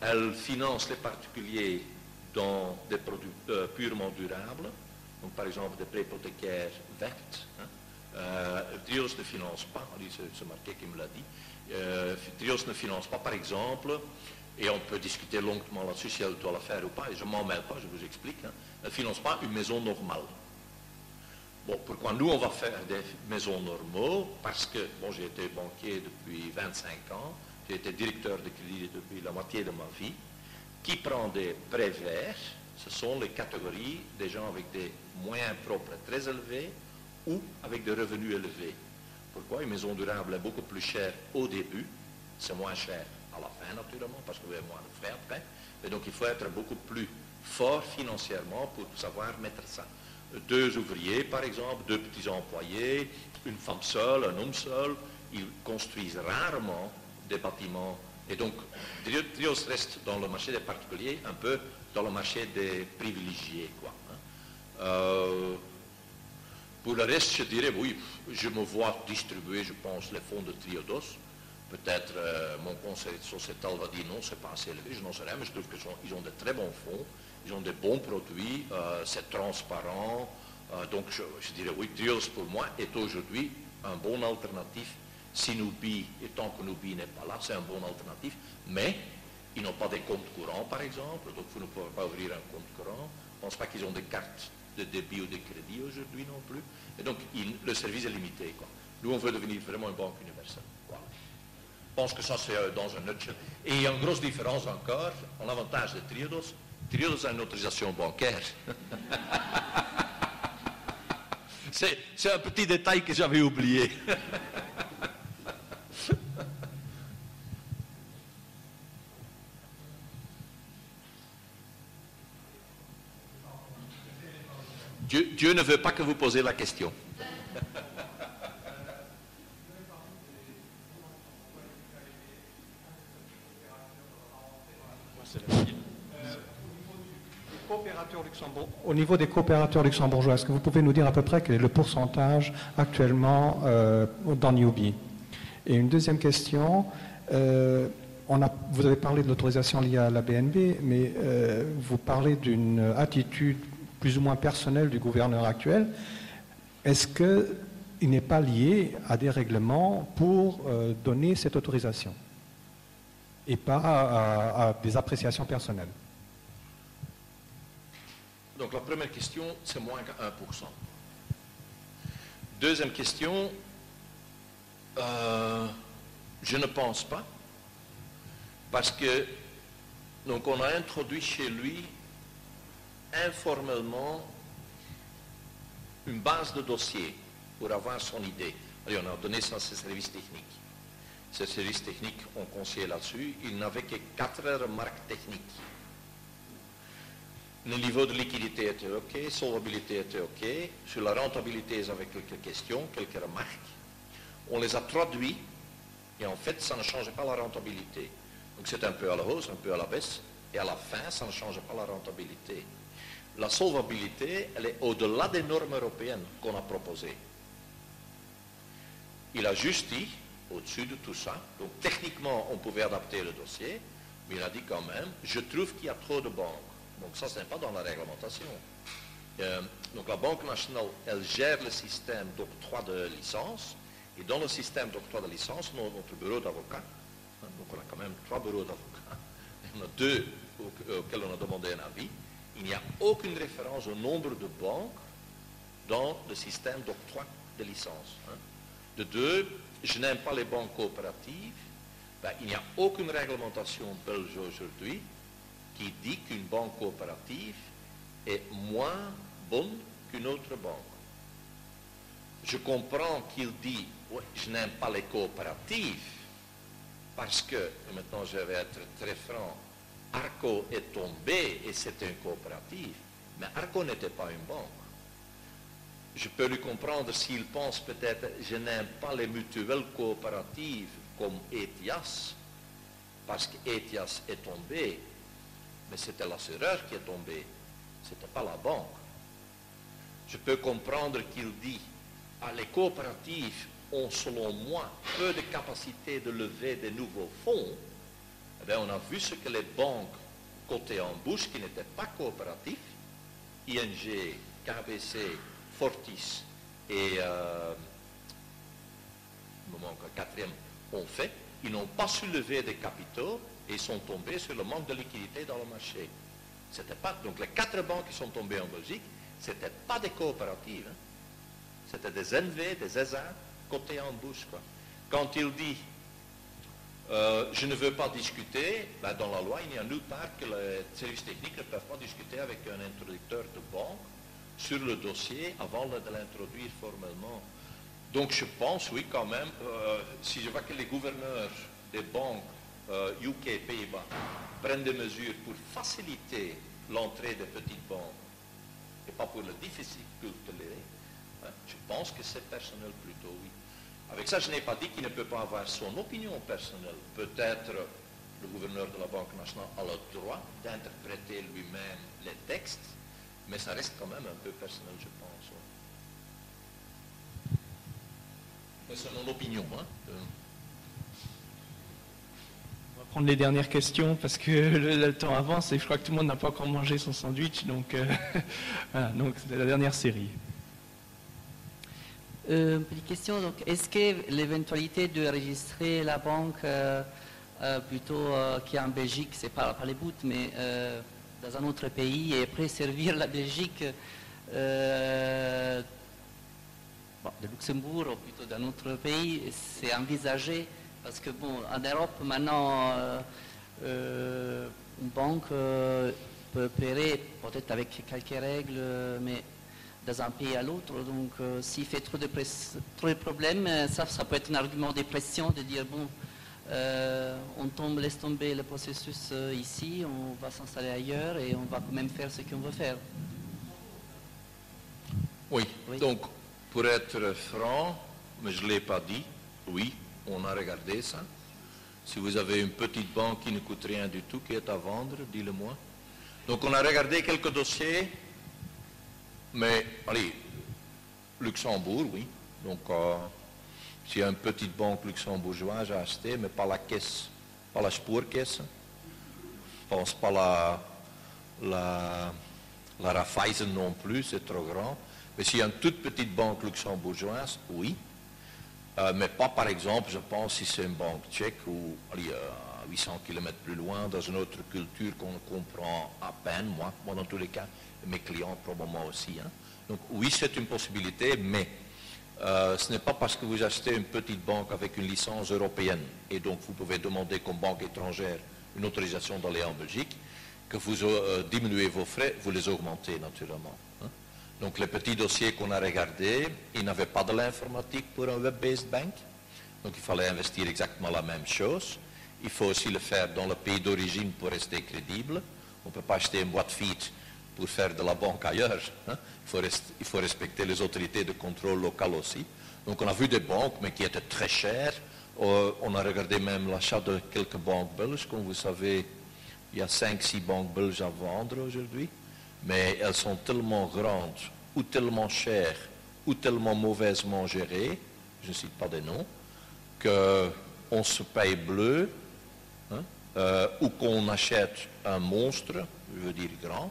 elle finance les particuliers dans des produits purement durables, donc par exemple des prêts hypothécaires verts. Triodos ne finance pas, c'est Marquet qui me l'a dit, Triodos ne finance pas par exemple, et on peut discuter longuement là-dessus si elle doit la faire ou pas, et je ne m'en mêle pas, je vous explique, elle ne finance pas une maison normale. Bon, pourquoi nous on va faire des maisons normaux? Parce que, bon, j'ai été banquier depuis 25 ans, j'ai été directeur de crédit depuis la moitié de ma vie. Qui prend des prêts verts? Ce sont les catégories des gens avec des moyens propres très élevés ou avec des revenus élevés. Pourquoi? Une maison durable est beaucoup plus chère au début, c'est moins cher à la fin naturellement, parce que vous avez moins de frais après. Et donc il faut être beaucoup plus fort financièrement pour savoir mettre ça. 2 ouvriers, par exemple, 2 petits employés, une femme seule, un homme seul, ils construisent rarement des bâtiments. Et donc, Triodos reste dans le marché des particuliers, un peu dans le marché des privilégiés, quoi. Pour le reste, je dirais, oui, je me vois distribuer, je pense, les fonds de Triodos. Peut-être mon conseil sociétal va dire non, c'est pas assez élevé, je n'en sais rien, mais je trouve qu'ils ont de très bons fonds. Ils ont des bons produits, c'est transparent. Donc je dirais oui, Triodos pour moi est aujourd'hui un bon alternatif. Si Nubi, et tant que Nubi n'est pas là, c'est un bon alternatif. Mais ils n'ont pas des comptes courants par exemple, donc vous ne pouvez pas ouvrir un compte courant. Je ne pense pas qu'ils ont des cartes de débit ou de crédit aujourd'hui non plus. Et donc le service est limité, quoi. Nous on veut devenir vraiment une banque universelle. Voilà. Je pense que ça c'est dans un nutshell. Et il y a une grosse différence encore, en avantage de Triodos. Triodos a une autorisation bancaire. C'est un petit détail que j'avais oublié. Dieu ne veut pas que vous posiez la question. Au niveau des coopérateurs luxembourgeois, est-ce que vous pouvez nous dire à peu près quel est le pourcentage actuellement dans Newbie? Et une deuxième question, vous avez parlé de l'autorisation liée à la BNB, mais vous parlez d'une attitude plus ou moins personnelle du gouverneur actuel. Est-ce qu'il n'est pas lié à des règlements pour donner cette autorisation et pas à des appréciations personnelles? Donc la première question, c'est moins que 1%. Deuxième question, Je ne pense pas, parce que donc on a introduit chez lui informellement une base de dossier pour avoir son idée. Allez, on a donné ça à ses services techniques. Ces services techniques ont conseillé là-dessus. Il n'avait que 4 remarques techniques. Le niveau de liquidité était OK, solvabilité était OK. Sur la rentabilité, ils avaient quelques questions, quelques remarques. On les a traduits et en fait, ça ne changeait pas la rentabilité. Donc c'est un peu à la hausse, un peu à la baisse. Et à la fin, ça ne changeait pas la rentabilité. La solvabilité, elle est au-delà des normes européennes qu'on a proposées. Il a juste dit, au-dessus de tout ça, donc techniquement, on pouvait adapter le dossier, mais il a dit quand même, je trouve qu'il y a trop de banques. Donc ça, ce n'est pas dans la réglementation. Donc la Banque nationale, elle gère le système d'octroi de licence, et dans le système d'octroi de licence, notre bureau d'avocats, donc on a quand même 3 bureaux d'avocats, il y en a 2 auxquels on a demandé un avis, il n'y a aucune référence au nombre de banques dans le système d'octroi de licence. De 2, je n'aime pas les banques coopératives. Ben, il n'y a aucune réglementation belge aujourd'hui qui dit qu'une banque coopérative est moins bonne qu'une autre banque. Je comprends qu'il dit, ouais, je n'aime pas les coopératives parce que, et maintenant je vais être très franc, Arco est tombé et c'était une coopérative, mais Arco n'était pas une banque. Je peux lui comprendre s'il pense peut-être, je n'aime pas les mutuelles coopératives comme Etias, parce qu'Etias est tombé, mais c'était l'assureur qui est tombé, ce n'était pas la banque. Je peux comprendre qu'il dit, ah, les coopératives ont selon moi peu de capacité de lever de nouveaux fonds. Eh bien, on a vu ce que les banques cotées en bourse qui n'étaient pas coopératives, ING, KBC, Fortis et il me manque un 4e, ont fait. Ils n'ont pas su lever des capitaux et ils sont tombés sur le manque de liquidité dans le marché. C'était pas, donc les 4 banques qui sont tombées en Belgique, ce n'étaient pas des coopératives. Hein. C'était des NV, des SA, cotés en bourse. Quoi. Quand il dit je ne veux pas discuter, ben, dans la loi, il n'y a nulle part que les services techniques ne peuvent pas discuter avec un introducteur de banque sur le dossier avant de l'introduire formellement. Donc je pense, oui, quand même, si je vois que les gouverneurs des banques UK, Pays-Bas prennent des mesures pour faciliter l'entrée des petites banques et pas pour le difficulter, hein, je pense que c'est personnel plutôt, oui. Avec ça, je n'ai pas dit qu'il ne peut pas avoir son opinion personnelle. Peut-être le gouverneur de la Banque nationale a le droit d'interpréter lui-même les textes, mais ça reste quand même un peu personnel, je pense. Mais c'est mon opinion. Hein. On va prendre les dernières questions parce que le temps avance et je crois que tout le monde n'a pas encore mangé son sandwich. Donc, voilà, donc c'est la dernière série. Petite question, donc est-ce que l'éventualité de enregistrer la banque plutôt qui est en Belgique, c'est pas les bouts, mais dans un autre pays et après servir la Belgique de Luxembourg ou plutôt d'un autre pays, c'est envisagé parce que bon, en Europe maintenant une banque peut opérer peut-être avec quelques règles, mais dans un pays à l'autre, donc s'il fait trop de problèmes, ça peut être un argument de pression de dire bon, on laisse tomber le processus ici, on va s'installer ailleurs et on va quand même faire ce qu'on veut faire. Oui, donc pour être franc, mais je ne l'ai pas dit, oui, on a regardé ça. Si vous avez une petite banque qui ne coûte rien du tout, qui est à vendre, dis-le-moi. Donc on a regardé quelques dossiers. Mais, allez, Luxembourg, oui. Donc, s'il y a une petite banque luxembourgeoise à acheter, mais pas la caisse, pas la Spoorcaisse, je pense pas la Raiffeisen non plus, c'est trop grand. Mais s'il y a une toute petite banque luxembourgeoise, oui. Mais pas, par exemple, je pense, si c'est une banque tchèque ou, allez, à 800 km plus loin, dans une autre culture qu'on comprend à peine, moi dans tous les cas, mes clients probablement aussi. Hein. Donc oui, c'est une possibilité, mais Ce n'est pas parce que vous achetez une petite banque avec une licence européenne et donc vous pouvez demander comme banque étrangère une autorisation d'aller en Belgique que vous diminuez vos frais, vous les augmentez naturellement. Donc les petits dossiers qu'on a regardés, ils n'avaient pas de l'informatique pour un web-based bank, donc il fallait investir exactement la même chose. Il faut aussi le faire dans le pays d'origine pour rester crédible. On ne peut pas acheter une boîte FIT pour faire de la banque ailleurs. Il faut respecter les autorités de contrôle locales aussi. Donc on a vu des banques, mais qui étaient très chères. On a regardé même l'achat de quelques banques belges. Comme vous savez, il y a 5-6 banques belges à vendre aujourd'hui. Mais elles sont tellement grandes, ou tellement chères, ou tellement mauvaisement gérées, je ne cite pas des noms, qu'on se paye bleu, ou qu'on achète un monstre, je veux dire grand,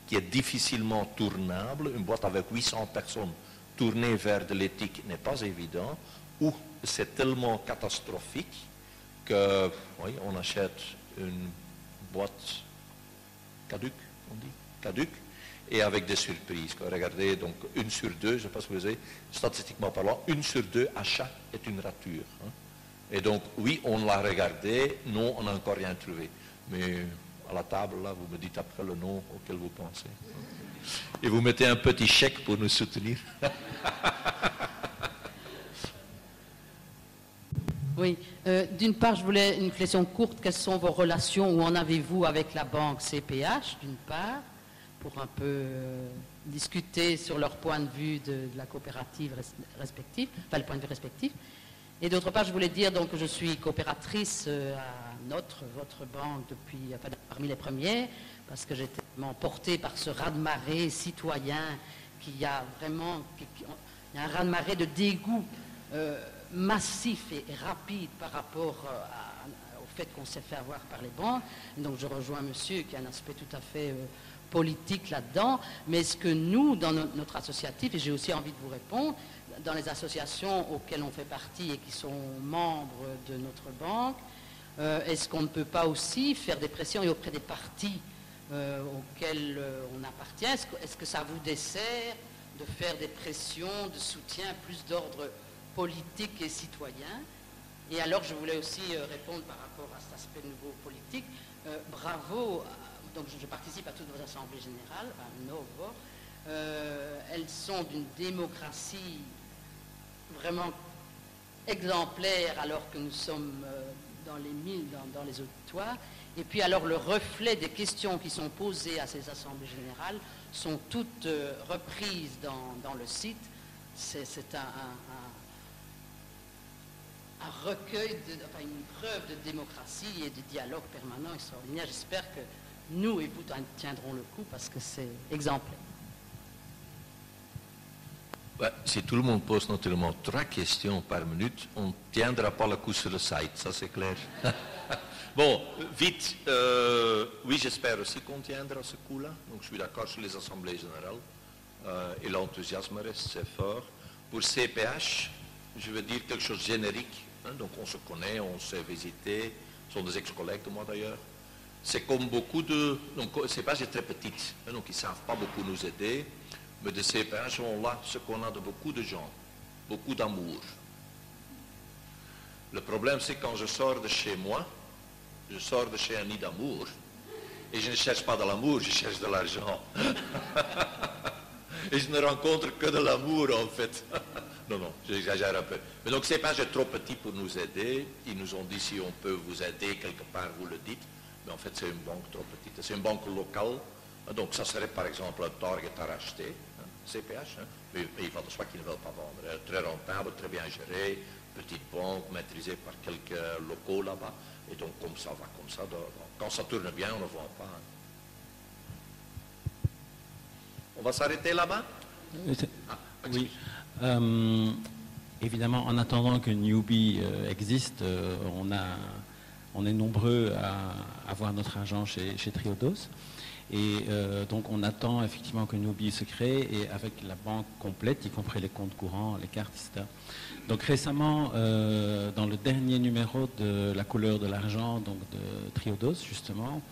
qui est difficilement tournable. Une boîte avec 800 personnes tournées vers de l'éthique n'est pas évident, ou c'est tellement catastrophique que, oui, on achète une boîte caduque, on dit, caduque, et avec des surprises. Regardez, donc 1 sur 2, je ne sais pas si vous savez, statistiquement parlant, 1 sur 2 achats est une rature. Et donc, oui, on l'a regardé, non, on n'a encore rien trouvé. Mais à la table, là, vous me dites après le nom auquel vous pensez. Et vous mettez un petit chèque pour nous soutenir. Oui, d'une part, je voulais une question courte. Quelles sont vos relations, ou en avez-vous avec la banque CPH, d'une part, pour un peu discuter sur leur point de vue de la coopérative respective, enfin le point de vue respectif. Et d'autre part, je voulais dire donc, que je suis coopératrice à votre banque depuis, enfin, parmi les premiers, parce que j'étais vraiment portée par ce raz-de-marée citoyen qui a vraiment, il y a un raz-de-marée de dégoût massif et rapide par rapport au fait qu'on s'est fait avoir par les banques. Et donc je rejoins monsieur qui a un aspect tout à fait politique là-dedans, mais est-ce que nous, dans notre associatif, et j'ai aussi envie de vous répondre, dans les associations auxquelles on fait partie et qui sont membres de notre banque, est-ce qu'on ne peut pas aussi faire des pressions et auprès des partis auxquels on appartient? Est-ce que ça vous dessert de faire des pressions de soutien plus d'ordre politique et citoyen? Et alors je voulais aussi répondre par rapport à cet aspect nouveau politique. Bravo, donc je participe à toutes vos assemblées générales, à Novo. Elles sont d'une démocratie vraiment exemplaire alors que nous sommes dans les milles, dans les auditoires. Et puis alors le reflet des questions qui sont posées à ces assemblées générales sont toutes reprises dans le site. C'est un recueil, enfin une preuve de démocratie et de dialogue permanent extraordinaire. J'espère que nous et vous tiendrons le coup parce que c'est exemplaire. Ouais, si tout le monde pose naturellement 3 questions par minute, on ne tiendra pas le coup sur le site, ça c'est clair. Bon, vite, oui j'espère aussi qu'on tiendra ce coup-là, donc je suis d'accord sur les assemblées générales, et l'enthousiasme reste c'est fort. Pour CPH, je veux dire quelque chose de générique, donc on se connaît, on s'est visité, ce sont des ex-collègues de moi d'ailleurs. C'est comme beaucoup de... Donc CPH est très petite, donc ils ne savent pas beaucoup nous aider. Mais de CPH, on a ce qu'on a de beaucoup de gens, beaucoup d'amour. Le problème, c'est quand je sors de chez moi, je sors de chez un nid d'amour, et je ne cherche pas de l'amour, je cherche de l'argent. Et je ne rencontre que de l'amour, en fait. Non, j'exagère un peu. Mais donc CPH est trop petit pour nous aider. Ils nous ont dit si on peut vous aider quelque part, vous le dites. Mais en fait, c'est une banque trop petite. C'est une banque locale. Donc ça serait par exemple un target à racheter, CPH, mais il va de soi qu'ils ne veulent pas vendre. Très rentable, très bien géré, petite banque maîtrisée par quelques locaux là-bas. Et donc comme ça va comme ça. Quand ça tourne bien, on ne vend pas. On va s'arrêter là-bas? Oui. Évidemment, en attendant que Newbie existe, on est nombreux à avoir notre argent chez Triodos. Et donc on attend effectivement que Newbie se crée et avec la banque complète, y compris les comptes courants, les cartes, etc. Donc récemment, dans le dernier numéro de La couleur de l'argent, donc de Triodos justement,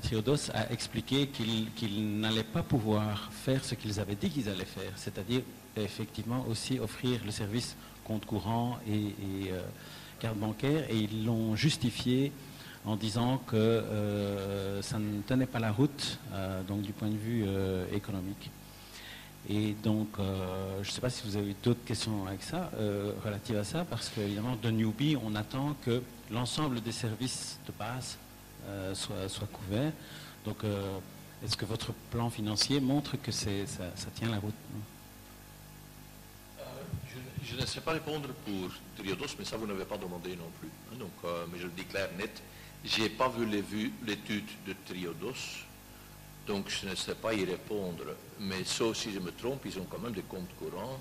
Triodos a expliqué qu'ils n'allaient pas pouvoir faire ce qu'ils avaient dit qu'ils allaient faire, c'est-à-dire effectivement aussi offrir le service compte courant et carte bancaire, et ils l'ont justifié en disant que ça ne tenait pas la route, donc du point de vue économique. Et donc, je ne sais pas si vous avez d'autres questions avec ça, relatives à ça, parce qu'évidemment, de Newbie, on attend que l'ensemble des services de base soit couvert. Donc, est-ce que votre plan financier montre que ça tient la route? Je ne sais pas répondre pour Triodos, mais ça vous n'avez pas demandé non plus. Donc, mais je le déclare net. Je n'ai pas vu l'étude de Triodos, donc je ne sais pas y répondre. Mais sauf si je me trompe, ils ont quand même des comptes courants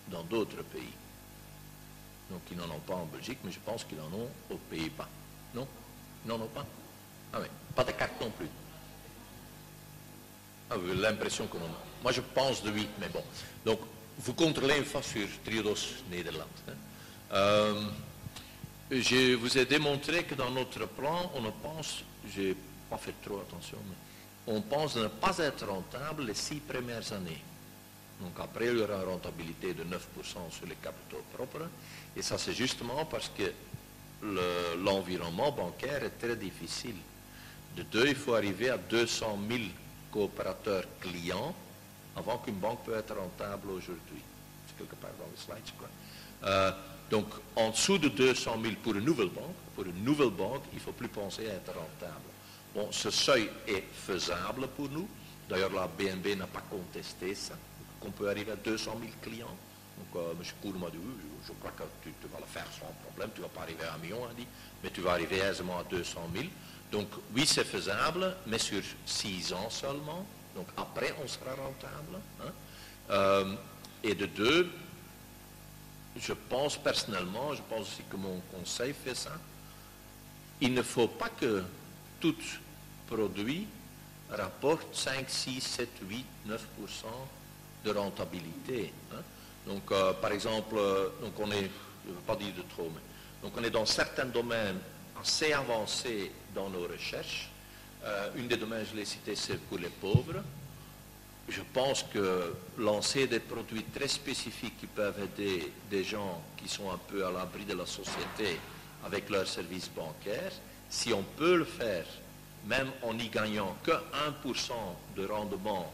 dans d'autres pays. Donc ils n'en ont pas en Belgique, mais je pense qu'ils en ont aux Pays-Bas. Non? Ils n'en ont pas? Ah oui, pas de carte non plus. Ah, vous avez l'impression que non. Moi je pense de oui, mais bon. Donc, vous contrôlez une fois sur Triodos Nederland. Je vous ai démontré que dans notre plan, on ne pense, j'ai pas fait trop attention, mais on pense ne pas être rentable les 6 premières années. Donc après, il y aura une rentabilité de 9% sur les capitaux propres. Et ça, c'est justement parce que l'environnement bancaire est très difficile. De deux, il faut arriver à 200 000 coopérateurs clients avant qu'une banque peut être rentable aujourd'hui. C'est quelque part dans les slides, je crois. Donc, en dessous de 200 000 pour une nouvelle banque, il ne faut plus penser à être rentable. Bon, ce seuil est faisable pour nous. D'ailleurs, la BNB n'a pas contesté ça, qu'on peut arriver à 200 000 clients. Donc, M. Kourou m'a dit, oui, je crois que tu vas le faire sans problème, tu ne vas pas arriver à 1 million, il dit, mais tu vas arriver aisément à 200 000. Donc, oui, c'est faisable, mais sur 6 ans seulement. Donc, après, on sera rentable. Et de deux, je pense personnellement, je pense aussi que mon conseil fait ça, il ne faut pas que tout produit rapporte 5, 6, 7, 8, 9% de rentabilité. Donc, par exemple, donc on est, je ne veux pas dire de trop, mais donc on est dans certains domaines assez avancés dans nos recherches. Une des domaines, je l'ai cité, c'est pour les pauvres. Je pense que lancer des produits très spécifiques qui peuvent aider des gens qui sont un peu à l'abri de la société avec leurs services bancaires, si on peut le faire, même en n'y gagnant que 1% de rendement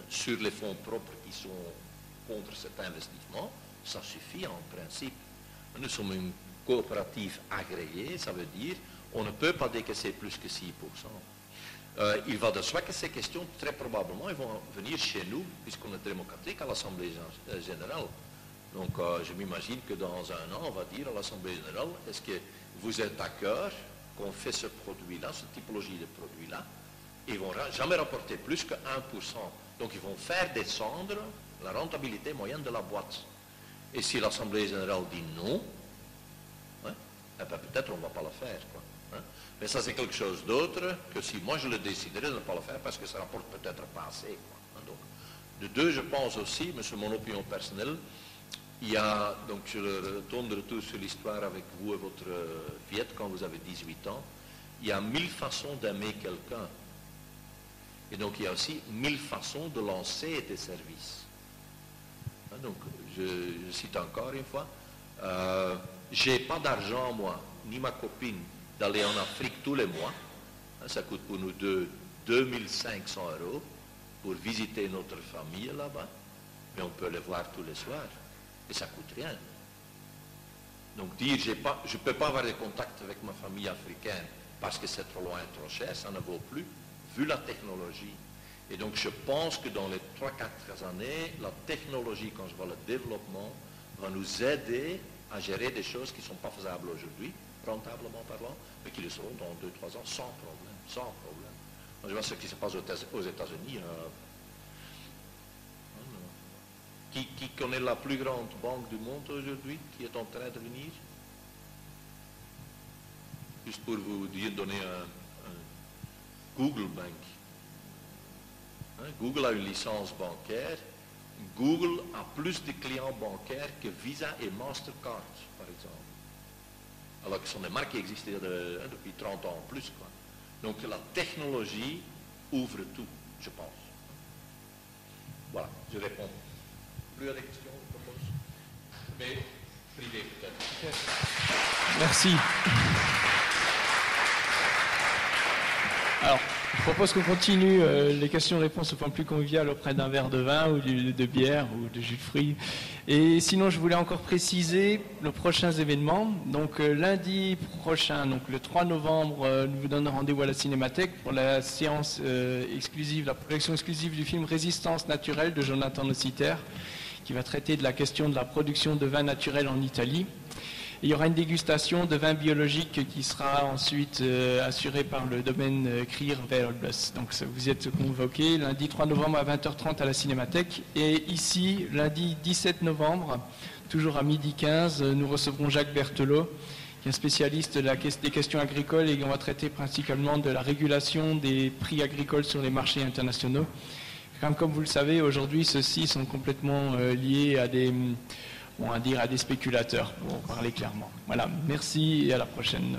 sur les fonds propres qui sont contre cet investissement, ça suffit en principe. Nous sommes une coopérative agréée, ça veut dire on ne peut pas décaisser plus que 6%. Il va de soi que ces questions, très probablement, ils vont venir chez nous, puisqu'on est démocratique, à l'Assemblée générale. Donc, je m'imagine que dans un an, on va dire à l'Assemblée générale, est-ce que vous êtes d'accord qu'on fait ce produit-là, cette typologie de produit-là? Ils ne vont jamais rapporter plus que 1%. Donc, ils vont faire descendre la rentabilité moyenne de la boîte. Et si l'Assemblée générale dit non, eh ben, peut-être on ne va pas le faire, quoi. Mais ça, c'est quelque chose d'autre que si moi je le déciderais de ne pas le faire parce que ça rapporte peut-être pas assez, quoi. Donc, de deux, je pense aussi, mais c'est mon opinion personnelle, il y a, donc je retourne de retour sur l'histoire avec vous et votre Viet quand vous avez 18 ans, il y a 1000 façons d'aimer quelqu'un. Et donc il y a aussi 1000 façons de lancer des services. Donc, je cite encore une fois, j'ai pas d'argent, moi, ni ma copine, d'aller en Afrique tous les mois. Ça coûte pour nous 2500 € pour visiter notre famille là-bas. Mais on peut les voir tous les soirs. Et ça ne coûte rien. Donc dire, je ne peux pas avoir des contacts avec ma famille africaine parce que c'est trop loin, trop cher, ça ne vaut plus, vu la technologie. Et donc je pense que dans les 3-4 années, la technologie, quand je vois le développement, va nous aider à gérer des choses qui ne sont pas faisables aujourd'hui, rentablement parlant, mais qui le seront dans 2-3 ans sans problème, sans problème. Moi, je vois ce qui se passe aux États-Unis. Qui connaît la plus grande banque du monde aujourd'hui, qui est en train de venir? Juste pour vous dire, donner un Google Bank. Google a une licence bancaire. Google a plus de clients bancaires que Visa et Mastercard, par exemple. Alors que ce sont des marques qui existaient depuis 30 ans en plus, quoi. Donc la technologie ouvre tout, je pense. Voilà, je réponds. Plus à des questions, je propose. Mais privé peut-être. Merci. Alors, je propose qu'on continue les questions-réponses au point plus convivial auprès d'un verre de vin ou de bière ou de jus de fruits. Et sinon, je voulais encore préciser nos prochains événements. Donc, lundi prochain, donc le 3 novembre, nous vous donnons rendez-vous à la Cinémathèque pour la séance exclusive, la projection exclusive du film Résistance naturelle de Jonathan Nociter, qui va traiter de la question de la production de vin naturel en Italie. Il y aura une dégustation de vin biologique qui sera ensuite assurée par le domaine Krier Werbus. Donc vous êtes convoqués lundi 3 novembre à 20h30 à la Cinémathèque. Et ici, lundi 17 novembre, toujours à 12h15, nous recevrons Jacques Berthelot, qui est un spécialiste des questions agricoles et on va traiter principalement de la régulation des prix agricoles sur les marchés internationaux. Comme vous le savez, aujourd'hui, ceux-ci sont complètement liés à des spéculateurs, pour parler clairement. Voilà, merci et à la prochaine.